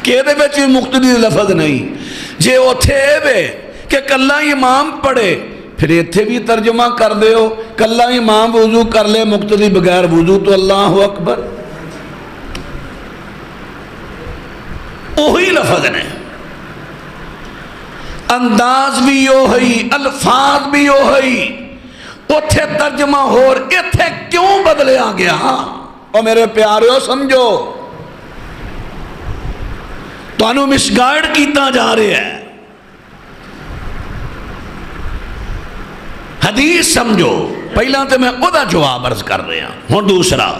کہ یہ وچ بھی مقتدی لفظ نہیں جے اوتھے وے کہ کلہ امام پڑھے پھر ایتھے بھی ترجمہ کر دے ہو کلہ امام وضو کر لے مقتدی بغیر وضو تو اللہ اکبر وہی لفظ نے انداز بھی وہی الفاظ بھی وہی اوتھے ترجمہ ہور ایتھے کیوں بدلے آ گیا اور میرے پیاریو سمجھو تو انہوں مسگائیڈ کیتا جا رہے ہیں حدیث سمجھو پہلا تو میں ادا جواب عرض کر رہے ہیں اور دوسرا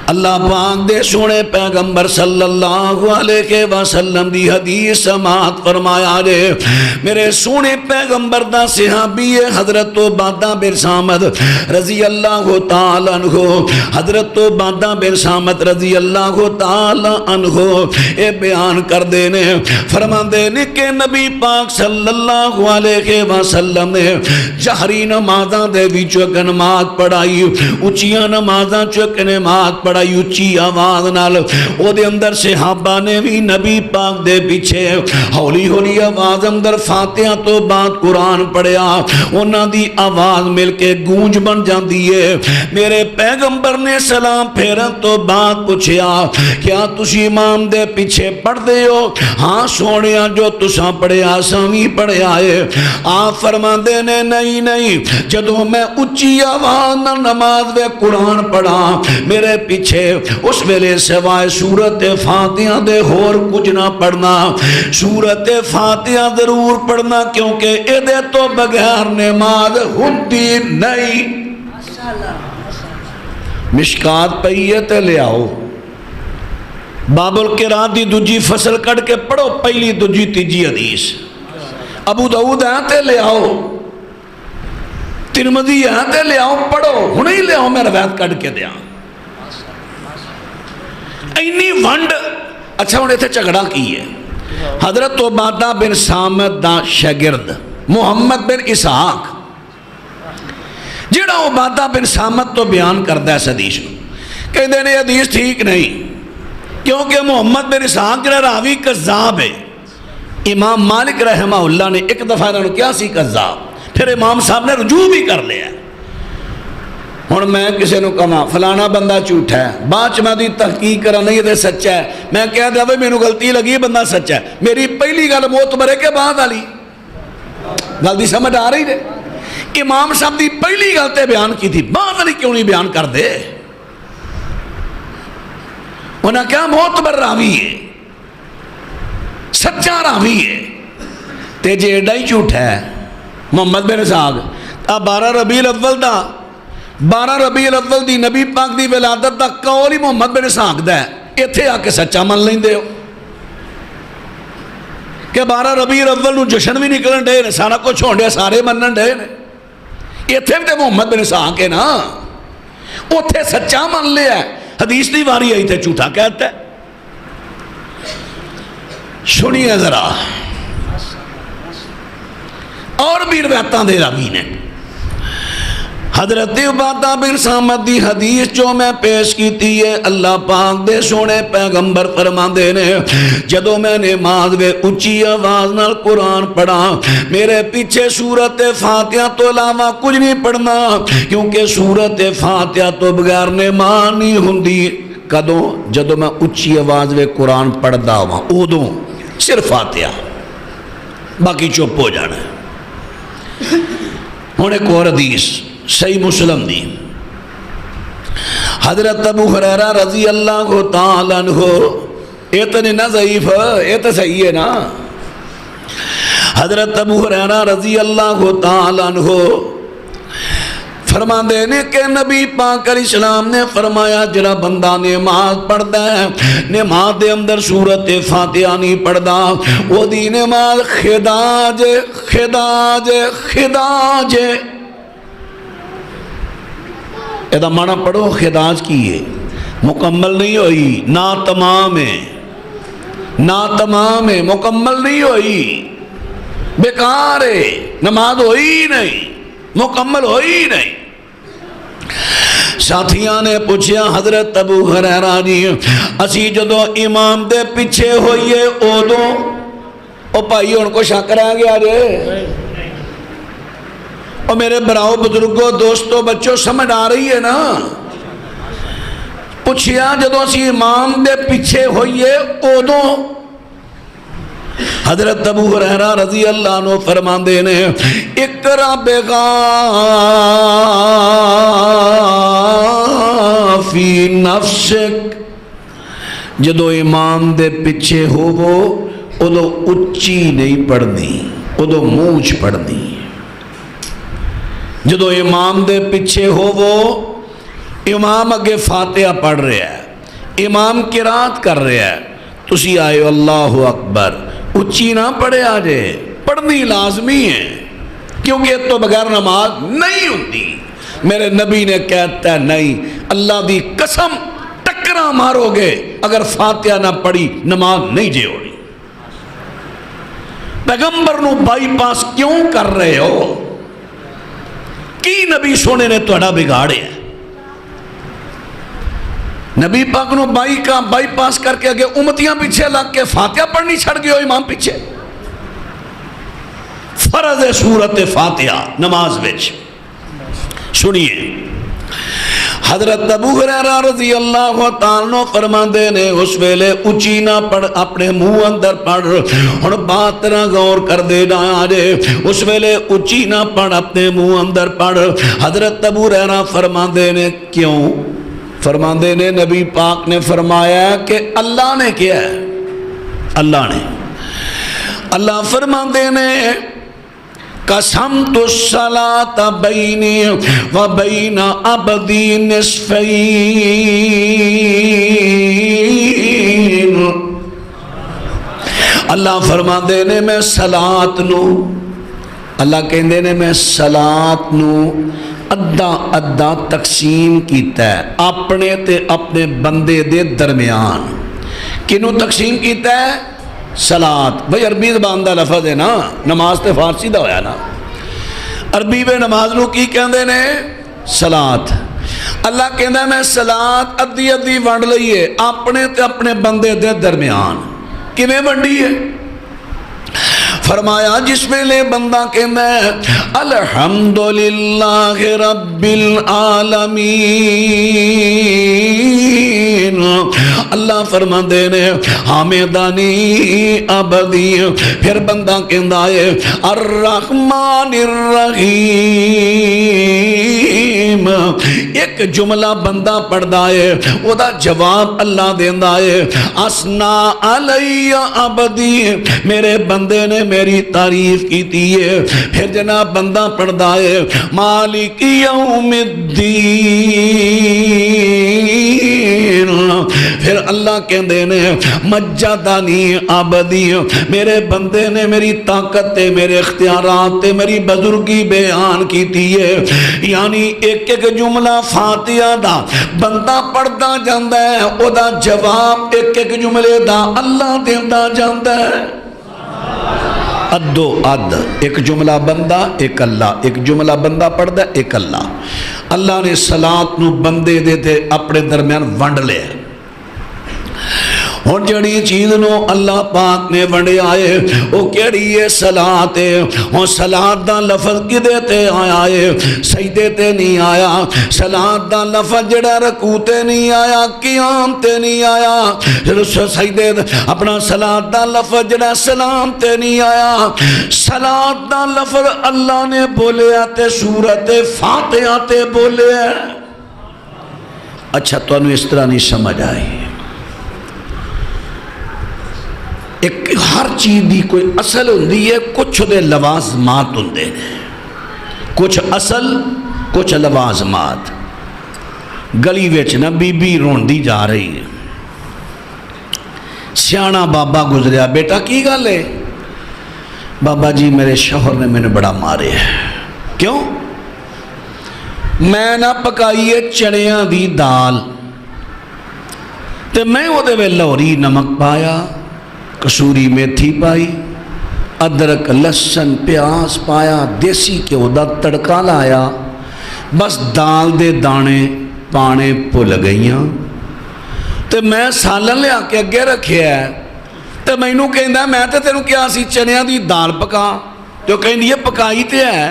اللہ پاک دے سونے پیغمبر صلی اللہ علیہ وسلم دی حدیث سماعت فرمایا جے میرے سونے پیغمبر دا صحابی حضرت عبادہ بن صامت رضی اللہ تعالیٰ عنہ حضرت عبادہ بن صامت رضی اللہ تعالیٰ عنہ اے بیان کر دینے فرما دینے کہ نبی پاک صلی اللہ علیہ وسلم نے جہری نمازاں دے بھی چوک نماز پڑھائی اچیاں نمازاں چوک نماز پڑھائی اچھی آواز نال او دے اندر صحابہ نے بھی نبی پاک دے پیچھے ہولی ہولی آواز اندر فاتحہ تو بعد قرآن پڑھیا انہاں دی آواز مل کے گونج بن جاندی ہے میرے پیغمبر نے سلام پھیرن تو بعد پوچھیا کیا تسی امام دے پیچھے پڑھ دے ہو ہاں سونیا جو تساں پڑھیا سامی پڑھیا ہے آپ فرما دے نے نہیں نہیں جدو میں اچھی آواز نہ نماز وے قرآن پڑھا میرے پیچھے اس ویلے سوائے سورت فاتحہ دے ہور کچھ نہ پڑھنا سورت فاتحہ ضرور پڑھنا کیونکہ ادھے تو بغیر نماز ہوتی نہیں مشکات پہیے لے آؤ باب القرآن دی دوجی فصل کٹ کے پڑھو پہلی دوجی تیجی حدیث ابو داؤد آتے لے آؤ ترمذی آتے لے آؤ پڑھو ہنے لے آؤ میں روایت کٹ کے دیا اینی ونڈ اچھا انہیں تھے جھگڑا کی ہے حضرت عبادہ بن صامت دا شاگرد محمد بن اسحاق جڑا عبادہ بن صامت تو بیان کرتا ہے اس حدیث کہتے ہیں حدیث ٹھیک نہیں کیونکہ محمد بن اسحاق جڑا راوی کذاب ہے امام مالک رحمہ اللہ نے ایک دفعہ انہوں نے کیا سی کذاب پھر امام صاحب نے رجوع بھی کر لیا ہن میں کسی نے کہا فلانا بندہ جھوٹا ہے بعد میں دی تحقیق کرا نہیں یہ سچا ہے میں کہہ دیا بھائی مینوں غلطی لگی بندہ سچا ہے میری پہلی گل معتبر ہے کہ بعد والی گل دی سمجھ آ رہی ہے امام صاحب دی پہلی گل تے بیان کی تھی بعد والی کیوں نہیں بیان کر دے انہاں کیا معتبر راوی ہے سچا راوی ہے تے جے ایڈا ہی جھوٹا ہے محمد بن اسحاق 12 ربیع الاول دا 12 ربیع الاول دی نبی پاک دی ولادت دا قول ہی محمد بن اسحاق دا ہے ایتھے آ کے سچا من لیندے ہو کہ 12 ربیع الاول نو جشن بھی نکلن ڈے نے سارا کچھ ہون ڈے سارے منن ڈے نے ایتھے بھی تے محمد بن اسحاق ہے نا اوتھے سچا من لیا ہے حدیث دی واری آئی تے جھوٹا کہتا ہے سنیے ذرا اور بھی روایتاں دے راوی نے. حضرت عبادہ بن صامت دی حدیث جو میں پیش کیتی ہے، اللہ پاک دے سونے پیغمبر فرماندے نے جدو میں نماز میں اچھی آواز نال قرآن پڑھا، میرے پیچھے سورت فاتحہ تو علاوہ کچھ نہیں پڑھنا، کیونکہ سورت فاتحہ تو بغیر نماز نہیں ہوندی. کدوں؟ جدو میں اچھی آواز میں قرآن پڑھدا ہوا ادوں صرف فاتحہ، باقی چپ ہو جانا ہے. ہن ایک اور حدیث صحیح مسلم دی، حضرت ابو ہریرہ رضی اللہ تعالیٰ عنہ، یہ تو نہیں نا ضعیف، یہ تو صحیح ہے نا. حضرت ابو ہریرہ رضی اللہ تعالیٰ عنہ فرماندے نے کہ نبی پاک علیہ السلام نے فرمایا جڑا بندہ نماز پڑھدا ہے، نماز دے اندر سورت فاتحہ نہیں پڑھدا، وہ دی نماز خداج خداج خداج. ایدہ معنی پڑھو، خداج کی ہے، مکمل نہیں ہوئی، نا تمام ہے، نا تمام ہے، مکمل نہیں ہوئی، بیکار ہے، نماز ہوئی نہیں، مکمل ہوئی نہیں. ساتھیاں نے پوچھیا حضرت ابو ہریرہ جی اسی جدو امام دے پیچھے ہوئیے ادوں، او بھائی ان کو شک رہ گیا جے؟ اور میرے براؤ بزرگوں دوستوں بچوں سمجھ آ رہی ہے نا؟ پوچھیا جدو اسی امام دے پیچھے ہوئیے ادوں. حضرت ابو ہریرہ رضی اللہ عنہ فرماندے نے اقرا بغا فی نفسک، جدو امام دے پیچھے ہو وہ ادو اچھی نہیں پڑھنی، ادو مونچھ پڑھنی. جدو امام دے پیچھے ہو وہ امام اگے فاتحہ پڑھ رہا ہے، امام قرات کر رہا ہے، تسی آئے اللہ اکبر، اچھی نہ پڑھے آجے، پڑھنی لازمی ہے، کیونکہ تو بغیر نماز نہیں ہوتی. میرے نبی نے کہتا ہے نہیں، اللہ دی قسم ٹکرا مارو گے اگر فاتحہ نہ پڑھی نماز نہیں جے ہوڑی. پیغمبر نو بائی پاس کیوں کر رہے ہو؟ کی نبی سونے نے توڑا بگاڑے ہیں؟ نبی پاک نو بائی پاس کر کے اگے امتیاں پیچھے لگ کے فاتحہ پڑھنی چھڑ گئے ہو امام پیچھے. فرض سورت فاتحہ نماز وچ. سنیے حضرت ابو ہریرہ رضی اللہ تعالیٰ فرماندے نے اس ویلے اچھی نہ پڑھ، اپنے منہ اندر پڑھ. ہن بات نہ غور کر دے جے، اس ویلے اچھی نہ پڑھ، اپنے منہ اندر پڑھ. حضرت ابو ہریرہ فرماندے نے کیوں؟ فرماندے نے نبی پاک نے فرمایا کہ اللہ نے کیا ہے، اللہ فرماندے نے قسمت الصلاة بینی و بین عبدی نصفین. اللہ فرماندے نے میں صلاۃ نو، اللہ کہندے نے میں صلاۃ نو ادھا ادھا تقسیم کیتا ہے اپنے تے اپنے بندے دے درمیان. کنوں تقسیم کیتا ہے؟ صلاۃ. بھئی عربی زبان دا لفظ ہے نا، نماز تے فارسی دا ہویا نا. عربی میں نماز نو کی کہندے نے؟ صلاۃ. اللہ کہندہ میں صلاۃ ادھی ادھی ونڈ لئیے اپنے تے اپنے بندے دے درمیان. کیویں ونڈی ہے؟ فرمایا جس میں لے بندہ کہنا ہے الحمدللہ رب العالمین، اللہ فرما دے نے حامدانی عبدی. پھر بندہ کہنا ہے الرحمن الرحیم. ایک جملہ بندہ پڑھدا ہے، وہ دا جواب اللہ دیندہ ہے اسنا علی عبدی، میرے بندے نے میری تعریف کیتی ہے. پھر جناب بندہ پڑھدا ہے مالک یوم الدین. پھر اللہ کہندے نے مجدنی عبدی، میرے بندے نے میری طاقت میرے اختیارات میری بزرگی بیان کیتی ہے. یعنی ایک ایک جملہ فاتحہ دا بندہ پڑھدا جاندا ہے، او دا جواب ایک ایک جملے دا اللہ دیندا جاندا ہے. ادو اد، ایک جملہ بندہ ایک اللہ، ایک جملہ بندہ پڑھدا ایک اللہ۔ اللہ نے صلاۃ نو بندے دے تے اپنے درمیان ونڈ لیا۔ ہن جڑی چیز نو اللہ پاک نے ونڈیا ہے او کیڑی ہے؟ صلاۃ ہے۔ ہن صلاۃ دا لفظ کدے تے آیا ہے؟ سجدے تے نہیں آیا۔ صلاۃ دا لفظ جڑا رکوع تے نہیں آیا، قیام تے نہیں آیا، سجدے اپنا صلاۃ دا لفظ جڑا سلام تے نہیں آیا۔ صلاۃ دا لفظ اللہ نے بولیا تے سورۃ فاتحہ تے بولیا۔ اچھا تانوں اس طرح نہیں سمجھ آئی؟ ایک ہر چیز دی کوئی اصل ہوندی ہے، کچھ دے لوازمات ہوندے نے، کچھ اصل کچھ لوازمات۔ گلی وچ نا بی بی روندی جا رہی ہے، سیانا بابا گزریا، بیٹا کی گل ہے؟ بابا جی میرے شوہر نے مجھے بڑا مارے ہے۔ کیوں؟ میں نہ پکائی ہے چڑیاں دی دال تے میں وہ دے لہوری نمک پایا، کسوری میتھی پائی، ادرک لہسن پیاز پایا، دیسی گھیو دا تڑکا لایا، بس دال دے دانے پانے بھل گئیاں تے میں سالن لیا کے اگے رکھیا ہے تے مینوں کہندا میں تے تینوں کیا سی چنیاں دی دال پکا، جو کہندی ہے پکائی تے ہے،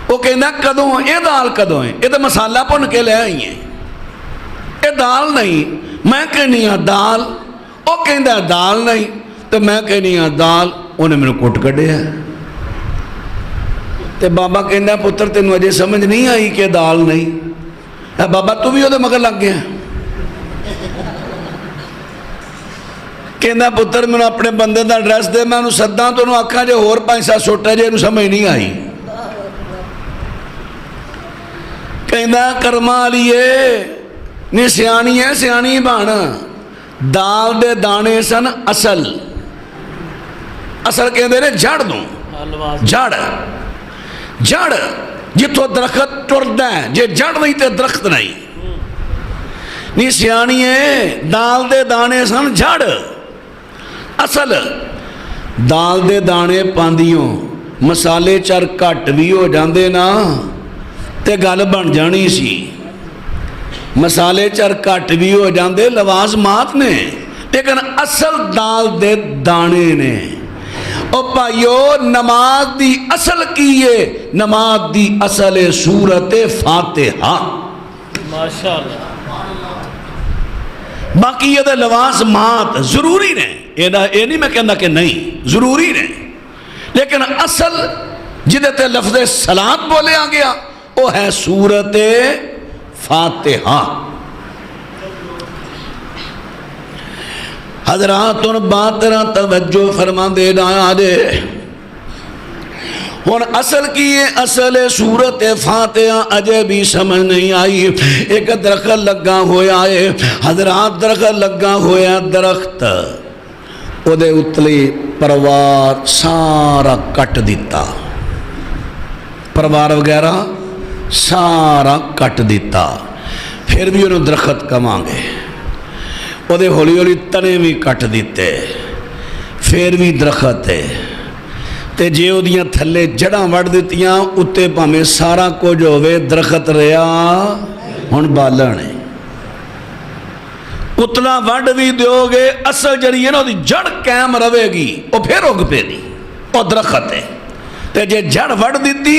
وہ کہندا کدوں یہ دال کدوں ہے؟ یہ تو مسالہ بھن کے لے آئی ہیں، یہ دال نہیں۔ میں کہنی ہاں دال، وہ کہندا دال نہیں، تو میں کہنی ہاں دال، انہیں میں کٹ کڈیا۔ تے بابا کہندا پتر تینوں اجے سمجھ نہیں آئی کہ دال نہیں؟ بابا تو بھی وہ مگر لگ گیا۔ کہندا پتر میں اپنے بندے دا ایڈریس دے، میں انہوں سداں تو انہوں آکھاں جے ہور پیسہ سوٹا جے انہوں سمجھ نہیں آئی۔ کہندا کرما لیے نہیں سیانی ہے، سیانی بان۔ دال دے دانے سن اصل، اصل کہندے نے جڑ دوں، جڑ جڑ جتوں درخت ٹردا ہے، جے جڑ نہیں تے درخت نہیں سیانی ہے۔ دال دے دانے سن جڑ اصل، دال دے دانے پاندیوں مسالے چر گھٹ بھی ہو جاندے نا تے گل بن جانی سی، مسالے چر گھٹ بھی ہو جاندے، لوازمات نے، لیکن اصل دال دے دانے نے۔ او بھائیو نماز دی اصل کی ہے؟ نماز دی اصل ہے سورۃ فاتحہ۔ ماشاءاللہ۔ باقی یہ لوازمات ضروری نے، یہ نہیں میں کہنا کہ نہیں، ضروری نے، لیکن اصل جدے تے لفظ صلاۃ بولے آ گیا وہ ہے سورۃ فاتحہ۔ حضرات ان بات طرح توجہ فرما دے نایا دے۔ ہن اصل کی ہے؟ اصل سورۃ فاتحہ اجے بھی سمجھ نہیں آئی۔ ایک درخت لگا ہویا ہے حضرات، درخت لگا ہویا، درخت او دے اتلی پروار سارا کٹ دیتا، پروار وغیرہ سارا کٹ دیتا، پھر بھی انہوں درخت کماں گے۔ وہ دے ہولی ہولی تنے بھی کٹ دیتے، پھر بھی درخت ہے۔ تے جے وہ دیاں تھلے جڑاں وڑ دیتیاں اتے پامیں سارا کچھ ہوئے، درخت رہا ہن بالن ہے۔ اتنا وڑ بھی دیو گے، اصل جڑی ہے نا دی جڑ قائم رہے گی، وہ پھر اگ پہ دی، وہ درخت ہے۔ تے جے جڑ وڑ دیتی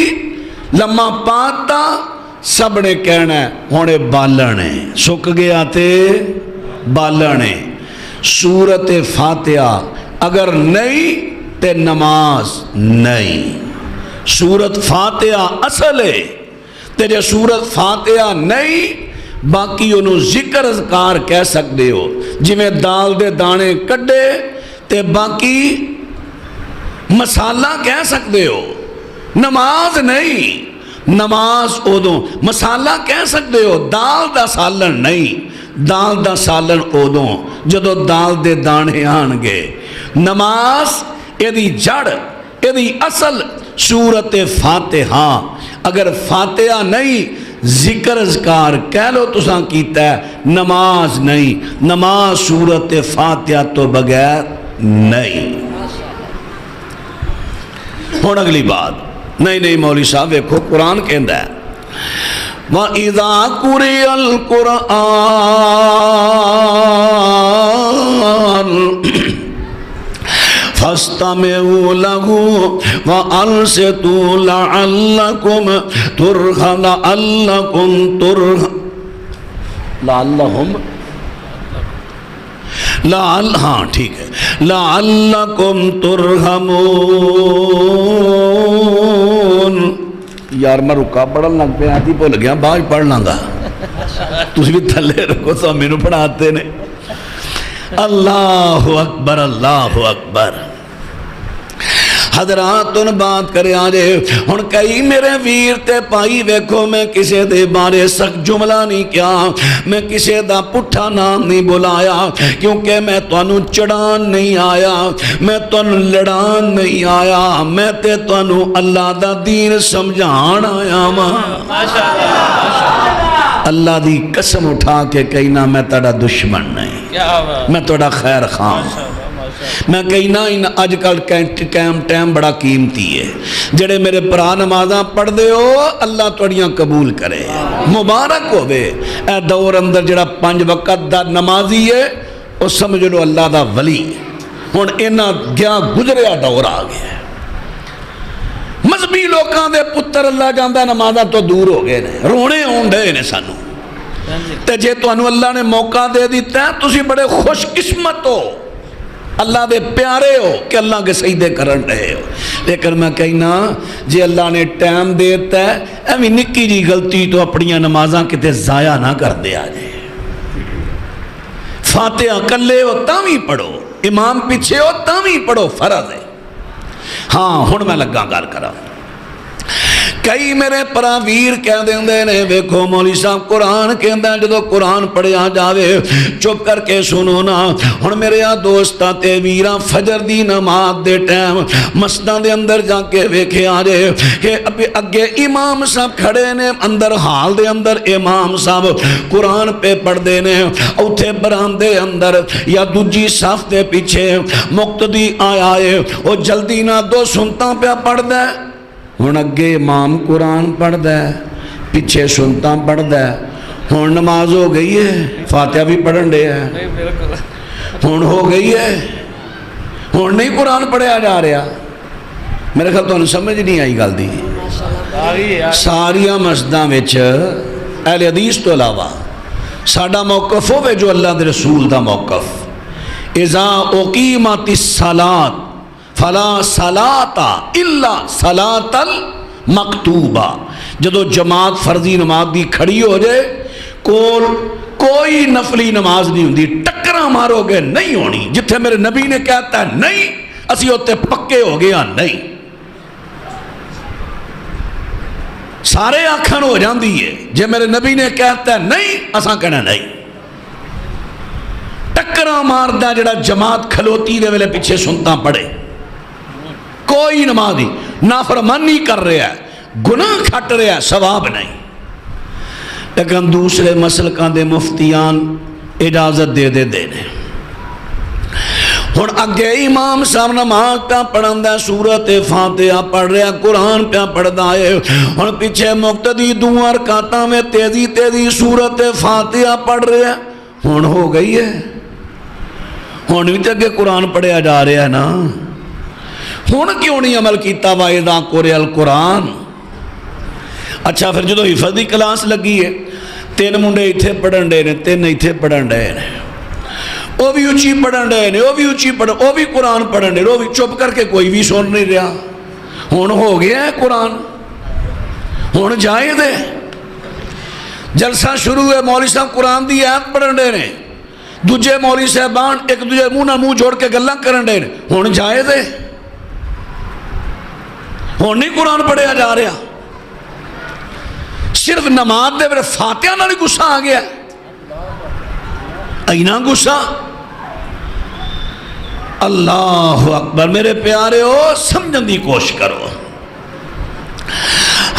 لمحہ پاتا سب نے کہنا ہے ہونے بالن ہے، سک گیا تے بالن ہے۔ سورۃ فاتحہ اگر نہیں تے نماز نہیں۔ سورۃ فاتحہ اصل ہے، تے جے سورۃ فاتحہ نہیں باقی انہوں ذکر اذکار کہہ سکتے ہو، جی میں دال دے دانے کڈے تے باقی مسالہ کہہ سکتے ہو، نماز نہیں۔ نماز ادوں مسالہ کہہ سکتے ہو، دال دا سالن نہیں، دال دا سالن ادوں جدو دال دے دانے آن گے۔ نماز ایدی جڑ ایدی اصل سورۃ فاتحہ، اگر فاتحہ نہیں ذکر اذکار کہہ لو تساں کیتا ہے، نماز نہیں، نماز سورۃ فاتحہ تو بغیر نہیں۔ ہن اگلی بات نہیں مولوی صاحب ویکھو قرآن کہندا ہے وَإِذَا قُرِئَ الْقُرْآنُ فَاسْتَمِعُوا لَهُ وَأَنصِتُوا لَعَلَّكُمْ ہاں ٹھیک ہے لَعَلَّكُمْ تُرْحَمُونَ یار میں رکا پڑھن لگ پہ آتی بھول گیا بعد پڑھ لاں گا تسی بھی تھلے رکھو تو مینوں پڑھاتے نے اللہ اکبر اللہ اکبر حضرات ان بات کرے آجے ہن کئی میرے ویر تے پائی ویکھو میں کسے دے بارے سخت جملہ نہیں کیا میں کسے دا پٹھا نام نہیں بلایا کیونکہ میں توانو چڑھان نہیں آیا میں توانو لڑان نہیں آیا میں تے توانو اللہ دا دین سمجھان آیا اللہ دی قسم اٹھا کے کہنا میں تیرا دشمن نہیں میں تیرا خیر خواہ میں کہنا اج کل ٹائم بڑا قیمتی ہے جڑے میرے پرا نمازاں پڑھ دے ہو اللہ توڑیاں قبول کرے مبارک ہوئے اے دور اندر جڑا 5 وقت دا نمازی ہے وہ سمجھ لو اللہ دا ولی ہن اینا گیا گزریا دور آ گیا مذہبی لوکاں دے پتر اللہ جاندہ نمازاں تو دور ہو گئے نے رونے ہون دے نے سانو تے جے توانو اللہ نے موقع دے دیتا ہے تسی بڑے خوش قسمت ہو اللہ دے پیارے ہو کہ اللہ کے سجدے کرن رہے ہو لیکن میں کہنا جے اللہ نے ٹائم دیتا ہے ایویں نکی جی غلطی تو اپنی نمازاں کتے ضائع نہ کر دے آجے فاتحہ کلے ہو تاویں پڑھو امام پیچھے ہو تاویں پڑھو فرض ہے ہاں ہن میں لگا گل کراں کئی میرے پراویر کہہ دیندے نے ویکھو مولوی صاحب قرآن کہندا جدو قرآن پڑھیا جاوے چپ کر کے سنو نا ہن میرے دوستاں تے ویراں فجر دی نماز دے ٹائم مسجداں دے اندر جا کے ویکھے آجے کہ اگے امام صاحب کھڑے نے اندر حال دے اندر امام صاحب قرآن پہ پڑھ دے نے اوتھے براندے اندر یا دوجی صف دے پیچھے مقتدی آیا ہے وہ جلدی نہ دو سنتاں پہ پڑھ دے ہن اگے امام قرآن پڑھ دے پیچھے سنتا پڑھ دے ہن نماز ہو گئی ہے فاتحہ بھی پڑھن دے ہے ہن ہو گئی ہے ہن نہیں قرآن پڑھیا جا رہا میرے خیال تو سمجھ نہیں آئی گل دی ساریاں مسجداں وچ اہل حدیث تو علاوہ ساڈا موقف ہوے جو اللہ دے رسول دا موقف اذا اقیمت الصلاۃ فلا صلاۃ الا صلاۃ المکتوبہ جدو جماعت فرضی نماز دی کھڑی ہو جائے کوئی نفلی نماز نہیں ہوندی ٹکراں مارو گے نہیں ہونی جتھے میرے نبی نے کہتا ہے نہیں اسی ہوتے پکے ہو گیا نہیں سارے آکھن ہو جاندی ہے جے میرے نبی نے کہتا ہے نہیں اساں کہنا نہیں ٹکراں ماردا جڑا جماعت کھلوتی دے ویلے پیچھے سنتا پڑے کوئی نماز نہیں نافرمانی کر رہا ہے گناہ کھٹ رہا ہے ثواب نہیں لیکن دوسرے مسلکان دے مفتیان اجازت دے دینے ہن اگے امام صاحب نماز پہ پڑھندا سورت فاتحہ پڑھ رہا قرآن پہ پڑھدا ہے ہن پیچھے مقتدی دو رکعتاں میں تیزی سورت فاتحہ پڑھ رہا ہن ہو گئی ہے ہن بھی تے اگے قرآن پڑھیا جا رہا ہے نا ہن کیوں نہیں عمل کیتا وَإِذَا قُرِئَ الْقُرْآنُ اچھا پھر جدو حفظ دی کلاس لگی ہے 3 منڈے ایتھے پڑھن دے نے 3 ایتھے پڑھن دے نے وہ بھی اچھی پڑھن دے نے وہ بھی اچھی پڑھن وہ بھی قرآن پڑھن دے وہ بھی چپ کر کے کوئی بھی سن نہیں رہا ہن ہو گیا ہے قرآن ہن جائے دے جلسہ شروع ہے مولوی صاحب قرآن دی آیت پڑھن دے نے دوجے مولوی صاحبان ایک دوجے منہ نہ منہ جوڑ کے گلاں کرن دے نے ہن جائے دے ہن نہیں قرآن پڑھیا جا رہا صرف نماز دے میرے فاتحہ نہ غصہ آ گیا اینا غصہ اللہ اکبر میرے پیارے ہو سمجھن دی کوشش کرو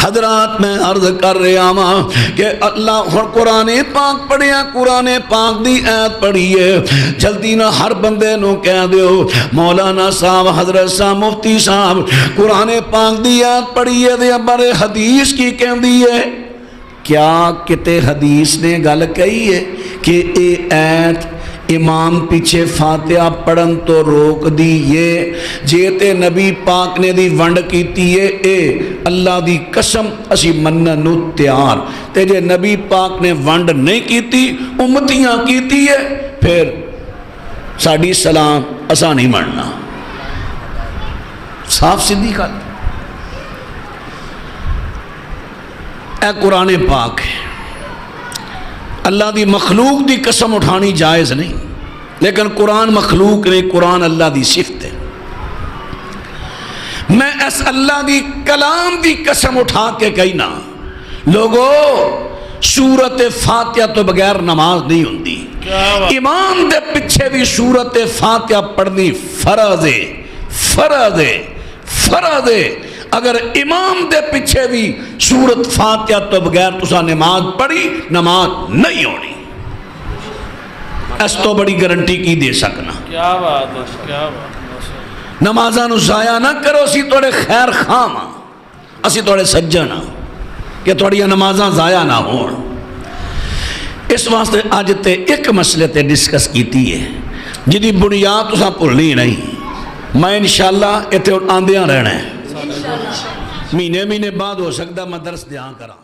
حضرات میں عرض کر رہا ہوں کہ اللہ ہن قرآن پاک پڑھیا، قرآن پاک دی ایت پڑھیے، جلدی نہ ہر بندے نو کہہ دیو مولانا صاحب، حضرت صاحب، مفتی صاحب قرآن پاک دی ایت پڑھیے دے بارے حدیث کی کہندی ہے؟ کیا کتے حدیث نے گل کہی ہے کہ اے ایت امام پیچھے فاتحہ پڑھن تو روک دیئے؟ جے تے نبی پاک نے دی ونڈ کیتی ہے، اے اللہ دی قسم اسی منن نو تیار، تے جے نبی پاک نے ونڈ نہیں کیتی، امتیاں کیتی ہے، پھر ساڑی سلام اسا نہیں مننا۔ صاف سیدھی گل۔ اے قرآن پاک ہے، اللہ دی مخلوق دی قسم اٹھانی جائز نہیں، لیکن قرآن مخلوق نہیں، قرآن اللہ دی صفت ہے۔ میں اس اللہ دی کلام دی قسم اٹھا کے کہنا، لوگو سورت فاتحہ تو بغیر نماز نہیں ہوندی، امام دے پیچھے بھی سورت فاتحہ پڑھنی فرض ہے، فرض ہے، فرض ہے۔ اگر امام دے پیچھے بھی سورت فاتحہ تو بغیر تسا نماز پڑھی، نماز نہیں ہونی۔ اس تو بڑی گارنٹی کی دے سکنا۔ کیا بات ہے، کیا بات۔ نمازاں نو ضائع نہ کرو، اسی توڑے خیر خام ہاں، اسی توڑے سجن ہاں کہ توڑیاں نمازاں ضائع نہ ہون۔ اس واسطے آج تے ایک مسئلے تے ڈسکس کیتی ہے جدی بنیاد تسا بھولنی نہیں۔ میں انشاءاللہ اتنے آندیاں رہنا ہے، مہینے بعد ہو سکتا میں درس دیاں کرا۔